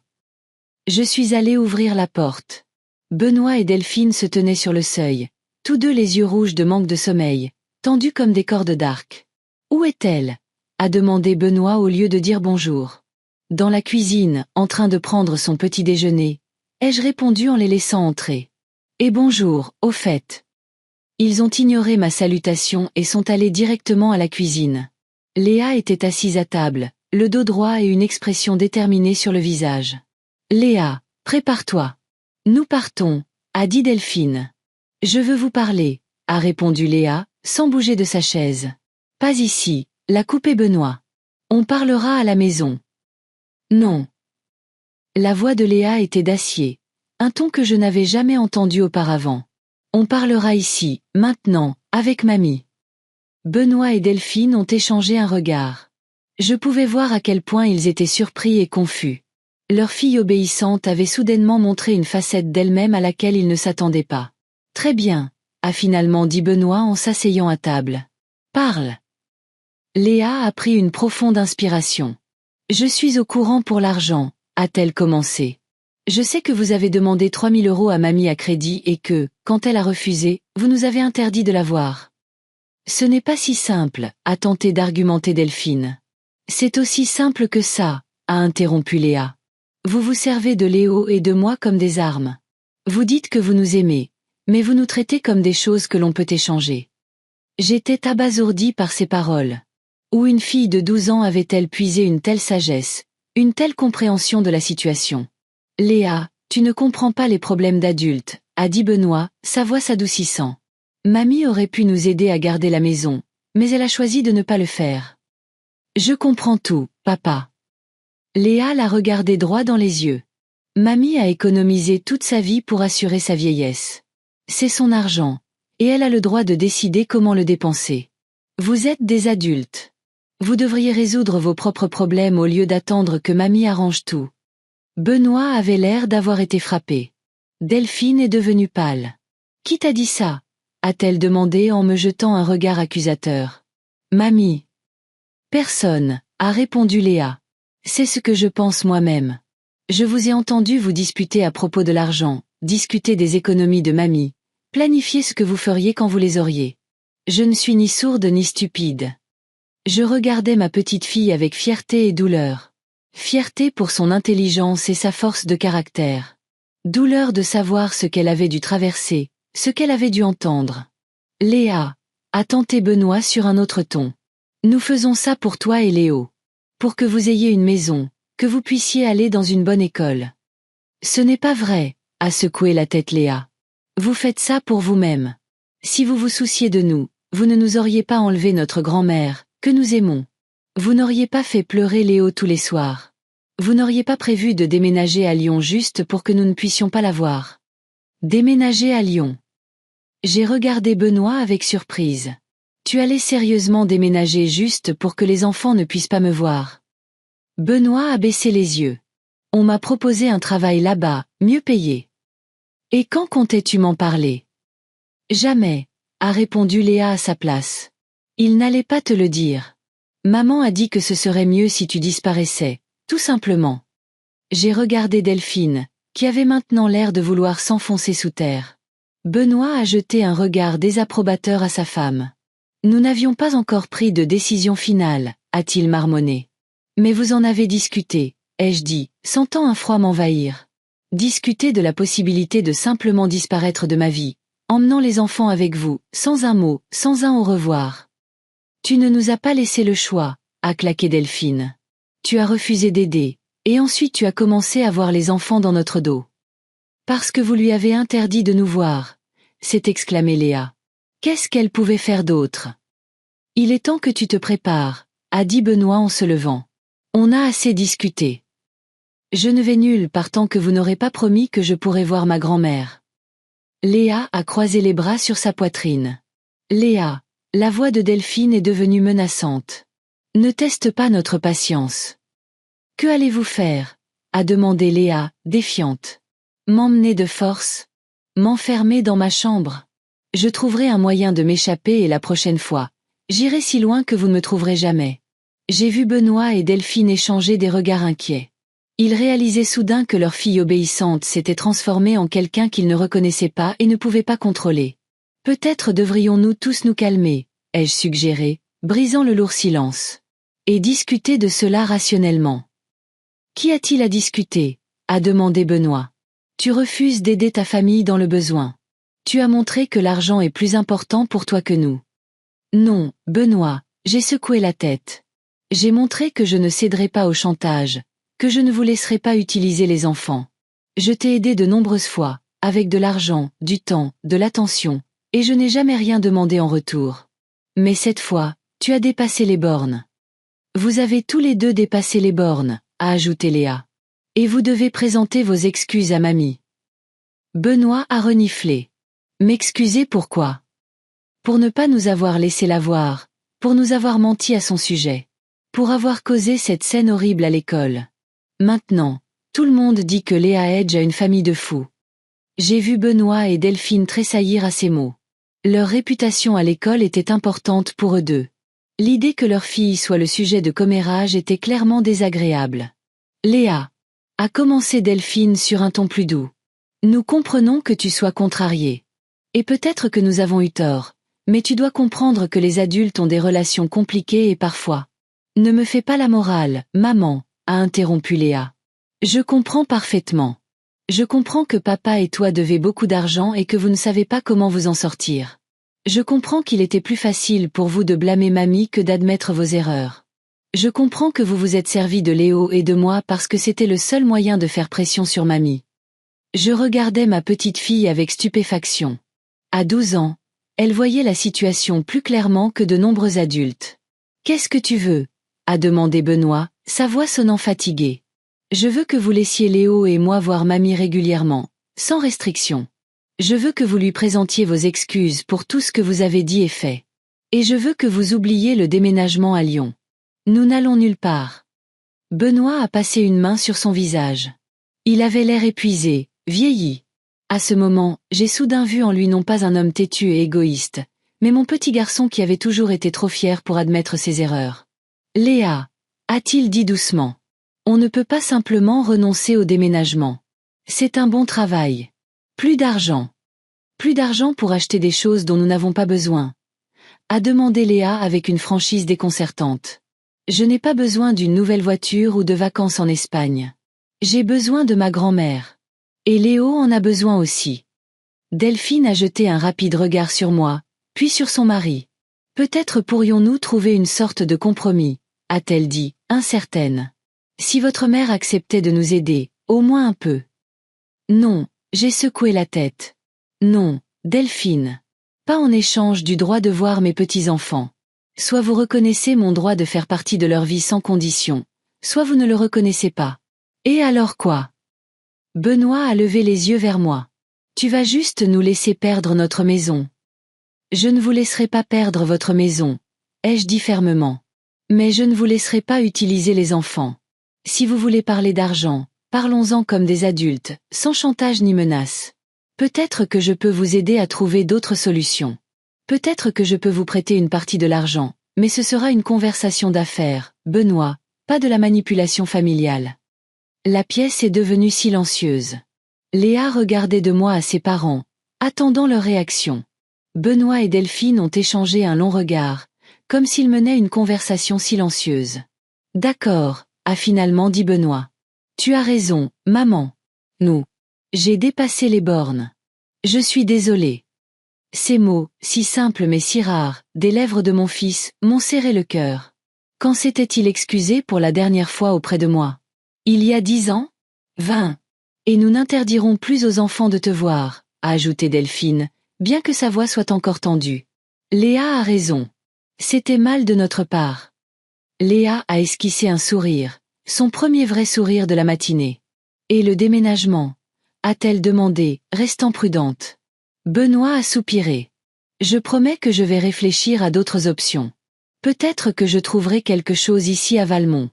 Je suis allée ouvrir la porte. Benoît et Delphine se tenaient sur le seuil, tous deux les yeux rouges de manque de sommeil, tendus comme des cordes d'arc. Où est-elle? A demandé Benoît au lieu de dire bonjour. Dans la cuisine, en train de prendre son petit déjeuner, ai-je répondu en les laissant entrer. Et bonjour, au fait. Ils ont ignoré ma salutation et sont allés directement à la cuisine. Léa était assise à table, le dos droit et une expression déterminée sur le visage. Léa, prépare-toi. Nous partons, a dit Delphine. Je veux vous parler, a répondu Léa, sans bouger de sa chaise. Pas ici, l'a coupé Benoît. On parlera à la maison. Non. La voix de Léa était d'acier, un ton que je n'avais jamais entendu auparavant. On parlera ici, maintenant, avec mamie. Benoît et Delphine ont échangé un regard. Je pouvais voir à quel point ils étaient surpris et confus. Leur fille obéissante avait soudainement montré une facette d'elle-même à laquelle ils ne s'attendaient pas. Très bien, a finalement dit Benoît en s'asseyant à table. Parle. Léa a pris une profonde inspiration. Je suis au courant pour l'argent, a-t-elle commencé. Je sais que vous avez demandé 3 000 € à mamie à crédit et que, quand elle a refusé, vous nous avez interdit de la voir. Ce n'est pas si simple, a tenté d'argumenter Delphine. C'est aussi simple que ça, a interrompu Léa. Vous vous servez de Léo et de moi comme des armes. Vous dites que vous nous aimez, mais vous nous traitez comme des choses que l'on peut échanger. J'étais abasourdie par ces paroles. Où une fille de 12 ans avait-elle puisé une telle sagesse, une telle compréhension de la situation? Léa, tu ne comprends pas les problèmes d'adultes, a dit Benoît, sa voix s'adoucissant. Mamie aurait pu nous aider à garder la maison, mais elle a choisi de ne pas le faire. Je comprends tout, papa. Léa l'a regardé droit dans les yeux. Mamie a économisé toute sa vie pour assurer sa vieillesse. C'est son argent, et elle a le droit de décider comment le dépenser. Vous êtes des adultes. Vous devriez résoudre vos propres problèmes au lieu d'attendre que mamie arrange tout. Benoît avait l'air d'avoir été frappé. Delphine est devenue pâle. Qui t'a dit ça? A-t-elle demandé en me jetant un regard accusateur. Mamie. Personne, a répondu Léa. C'est ce que je pense moi-même. Je vous ai entendu vous disputer à propos de l'argent, discuter des économies de mamie, planifier ce que vous feriez quand vous les auriez. Je ne suis ni sourde ni stupide. Je regardais ma petite fille avec fierté et douleur. Fierté pour son intelligence et sa force de caractère. Douleur de savoir ce qu'elle avait dû traverser, ce qu'elle avait dû entendre. Léa, a tenté Benoît sur un autre ton. Nous faisons ça pour toi et Léo. Pour que vous ayez une maison, que vous puissiez aller dans une bonne école. Ce n'est pas vrai, a secoué la tête Léa. Vous faites ça pour vous-même. Si vous vous souciez de nous, vous ne nous auriez pas enlevé notre grand-mère, que nous aimons. Vous n'auriez pas fait pleurer Léo tous les soirs. Vous n'auriez pas prévu de déménager à Lyon juste pour que nous ne puissions pas la voir. Déménager à Lyon. J'ai regardé Benoît avec surprise. Tu allais sérieusement déménager juste pour que les enfants ne puissent pas me voir. Benoît a baissé les yeux. On m'a proposé un travail là-bas, mieux payé. Et quand comptais-tu m'en parler? Jamais, a répondu Léa à sa place. Il n'allait pas te le dire. Maman a dit que ce serait mieux si tu disparaissais, tout simplement. J'ai regardé Delphine, qui avait maintenant l'air de vouloir s'enfoncer sous terre. Benoît a jeté un regard désapprobateur à sa femme. Nous n'avions pas encore pris de décision finale, a-t-il marmonné. Mais vous en avez discuté, ai-je dit, sentant un froid m'envahir. Discuter de la possibilité de simplement disparaître de ma vie, emmenant les enfants avec vous, sans un mot, sans un au revoir. Tu ne nous as pas laissé le choix, a claqué Delphine. Tu as refusé d'aider, et ensuite tu as commencé à voir les enfants dans notre dos. Parce que vous lui avez interdit de nous voir, s'est exclamée Léa. Qu'est-ce qu'elle pouvait faire d'autre? Il est temps que tu te prépares, a dit Benoît en se levant. On a assez discuté. Je ne vais nulle part tant que vous n'aurez pas promis que je pourrai voir ma grand-mère. Léa a croisé les bras sur sa poitrine. Léa, la voix de Delphine est devenue menaçante. Ne teste pas notre patience. Que allez-vous faire? A demandé Léa, défiante. M'emmener de force? M'enfermer dans ma chambre? Je trouverai un moyen de m'échapper et la prochaine fois, j'irai si loin que vous ne me trouverez jamais. J'ai vu Benoît et Delphine échanger des regards inquiets. Ils réalisaient soudain que leur fille obéissante s'était transformée en quelqu'un qu'ils ne reconnaissaient pas et ne pouvaient pas contrôler. Peut-être devrions-nous tous nous calmer, ai-je suggéré, brisant le lourd silence. Et discuter de cela rationnellement. Qu'y a-t-il à discuter? A demandé Benoît. Tu refuses d'aider ta famille dans le besoin. Tu as montré que l'argent est plus important pour toi que nous. Non, Benoît, j'ai secoué la tête. J'ai montré que je ne céderai pas au chantage, que je ne vous laisserai pas utiliser les enfants. Je t'ai aidé de nombreuses fois, avec de l'argent, du temps, de l'attention, et je n'ai jamais rien demandé en retour. Mais cette fois, tu as dépassé les bornes. Vous avez tous les deux dépassé les bornes, a ajouté Léa. Et vous devez présenter vos excuses à mamie. Benoît a reniflé. M'excuser pourquoi? Pour ne pas nous avoir laissé la voir, pour nous avoir menti à son sujet, pour avoir causé cette scène horrible à l'école. Maintenant, tout le monde dit que Léa Edge a une famille de fous. J'ai vu Benoît et Delphine tressaillir à ces mots. Leur réputation à l'école était importante pour eux deux. L'idée que leur fille soit le sujet de commérage était clairement désagréable. Léa, a commencé Delphine sur un ton plus doux. Nous comprenons que tu sois contrariée. Et peut-être que nous avons eu tort, mais tu dois comprendre que les adultes ont des relations compliquées et parfois. Ne me fais pas la morale, maman, a interrompu Léa. Je comprends parfaitement. Je comprends que papa et toi devez beaucoup d'argent et que vous ne savez pas comment vous en sortir. Je comprends qu'il était plus facile pour vous de blâmer mamie que d'admettre vos erreurs. Je comprends que vous vous êtes servi de Léo et de moi parce que c'était le seul moyen de faire pression sur mamie. Je regardais ma petite fille avec stupéfaction. À 12 ans, elle voyait la situation plus clairement que de nombreux adultes. Qu'est-ce que tu veux? A demandé Benoît, sa voix sonnant fatiguée. Je veux que vous laissiez Léo et moi voir mamie régulièrement, sans restriction. Je veux que vous lui présentiez vos excuses pour tout ce que vous avez dit et fait. Et je veux que vous oubliez le déménagement à Lyon. Nous n'allons nulle part. Benoît a passé une main sur son visage. Il avait l'air épuisé, vieilli. À ce moment, j'ai soudain vu en lui non pas un homme têtu et égoïste, mais mon petit garçon qui avait toujours été trop fier pour admettre ses erreurs. Léa, a-t-il dit doucement. On ne peut pas simplement renoncer au déménagement. C'est un bon travail. Plus d'argent. Plus d'argent pour acheter des choses dont nous n'avons pas besoin. A demandé Léa avec une franchise déconcertante. Je n'ai pas besoin d'une nouvelle voiture ou de vacances en Espagne. J'ai besoin de ma grand-mère. Et Léo en a besoin aussi. Delphine a jeté un rapide regard sur moi, puis sur son mari. Peut-être pourrions-nous trouver une sorte de compromis, a-t-elle dit, incertaine. Si votre mère acceptait de nous aider, au moins un peu. Non, j'ai secoué la tête. Non, Delphine. Pas en échange du droit de voir mes petits-enfants. Soit vous reconnaissez mon droit de faire partie de leur vie sans condition, soit vous ne le reconnaissez pas. Et alors quoi? Benoît a levé les yeux vers moi. Tu vas juste nous laisser perdre notre maison. Je ne vous laisserai pas perdre votre maison, ai-je dit fermement. Mais je ne vous laisserai pas utiliser les enfants. Si vous voulez parler d'argent, parlons-en comme des adultes, sans chantage ni menace. Peut-être que je peux vous aider à trouver d'autres solutions. Peut-être que je peux vous prêter une partie de l'argent, mais ce sera une conversation d'affaires, Benoît, pas de la manipulation familiale. La pièce est devenue silencieuse. Léa regardait de moi à ses parents, attendant leur réaction. Benoît et Delphine ont échangé un long regard, comme s'ils menaient une conversation silencieuse. D'accord, a finalement dit Benoît. Tu as raison, maman. Nous. J'ai dépassé les bornes. Je suis désolé. Ces mots, si simples mais si rares, des lèvres de mon fils, m'ont serré le cœur. Quand s'était-il excusé pour la dernière fois auprès de moi? Il y a 10 ans? 20. Et nous n'interdirons plus aux enfants de te voir, a ajouté Delphine, bien que sa voix soit encore tendue. Léa a raison. C'était mal de notre part. Léa a esquissé un sourire, son premier vrai sourire de la matinée. Et le déménagement? A-t-elle demandé, restant prudente. Benoît a soupiré. Je promets que je vais réfléchir à d'autres options. Peut-être que je trouverai quelque chose ici à Valmont.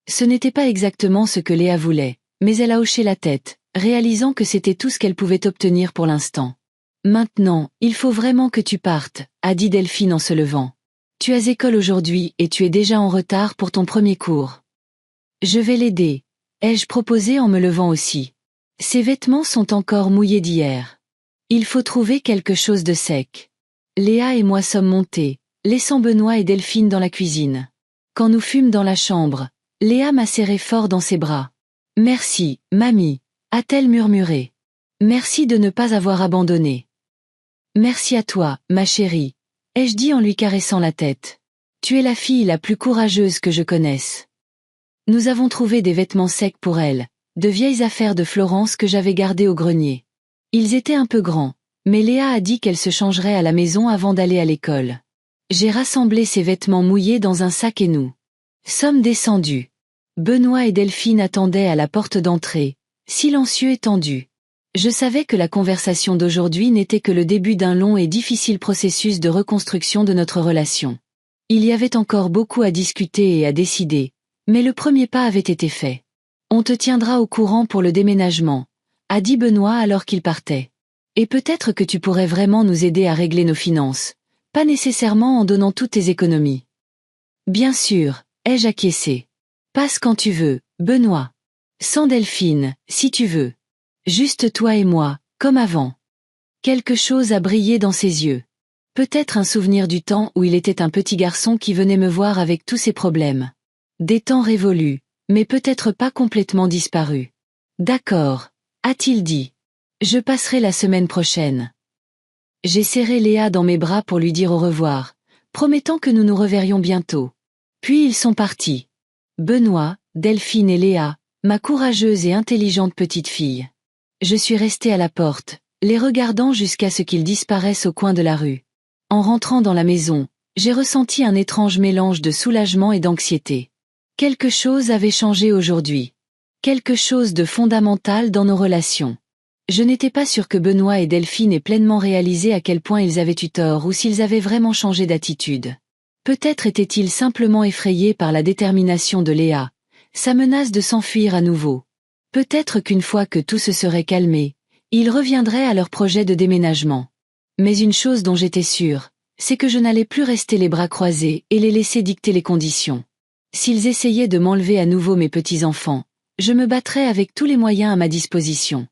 Ce n'était pas exactement ce que Léa voulait, mais elle a hoché la tête, réalisant que c'était tout ce qu'elle pouvait obtenir pour l'instant. Maintenant, il faut vraiment que tu partes, a dit Delphine en se levant. Tu as école aujourd'hui et tu es déjà en retard pour ton premier cours. Je vais l'aider, ai-je proposé en me levant aussi. Ses vêtements sont encore mouillés d'hier. Il faut trouver quelque chose de sec. Léa et moi sommes montés, laissant Benoît et Delphine dans la cuisine. Quand nous fûmes dans la chambre, Léa m'a serré fort dans ses bras. Merci, mamie, a-t-elle murmuré. Merci de ne pas avoir abandonné. Merci à toi, ma chérie, ai-je dit en lui caressant la tête. Tu es la fille la plus courageuse que je connaisse. Nous avons trouvé des vêtements secs pour elle, de vieilles affaires de Florence que j'avais gardées au grenier. Ils étaient un peu grands, mais Léa a dit qu'elle se changerait à la maison avant d'aller à l'école. J'ai rassemblé ses vêtements mouillés dans un sac et nous sommes descendus. Benoît et Delphine attendaient à la porte d'entrée, silencieux et tendus. Je savais que la conversation d'aujourd'hui n'était que le début d'un long et difficile processus de reconstruction de notre relation. Il y avait encore beaucoup à discuter et à décider, mais le premier pas avait été fait. On te tiendra au courant pour le déménagement, a dit Benoît alors qu'il partait. Et peut-être que tu pourrais vraiment nous aider à régler nos finances, pas nécessairement en donnant toutes tes économies. Bien sûr, ai-je acquiescé. Passe quand tu veux, Benoît. Sans Delphine, si tu veux. Juste toi et moi, comme avant. Quelque chose a brillé dans ses yeux. Peut-être un souvenir du temps où il était un petit garçon qui venait me voir avec tous ses problèmes. Des temps révolus, mais peut-être pas complètement disparus. D'accord, a-t-il dit. Je passerai la semaine prochaine. J'ai serré Léa dans mes bras pour lui dire au revoir, promettant que nous nous reverrions bientôt. Puis ils sont partis. Benoît, Delphine et Léa, ma courageuse et intelligente petite fille. Je suis restée à la porte, les regardant jusqu'à ce qu'ils disparaissent au coin de la rue. En rentrant dans la maison, j'ai ressenti un étrange mélange de soulagement et d'anxiété. Quelque chose avait changé aujourd'hui. Quelque chose de fondamental dans nos relations. Je n'étais pas sûre que Benoît et Delphine aient pleinement réalisé à quel point ils avaient eu tort ou s'ils avaient vraiment changé d'attitude. Peut-être étaient-ils simplement effrayés par la détermination de Léa, sa menace de s'enfuir à nouveau. Peut-être qu'une fois que tout se serait calmé, ils reviendraient à leur projet de déménagement. Mais une chose dont j'étais sûre, c'est que je n'allais plus rester les bras croisés et les laisser dicter les conditions. S'ils essayaient de m'enlever à nouveau mes petits-enfants, je me battrais avec tous les moyens à ma disposition.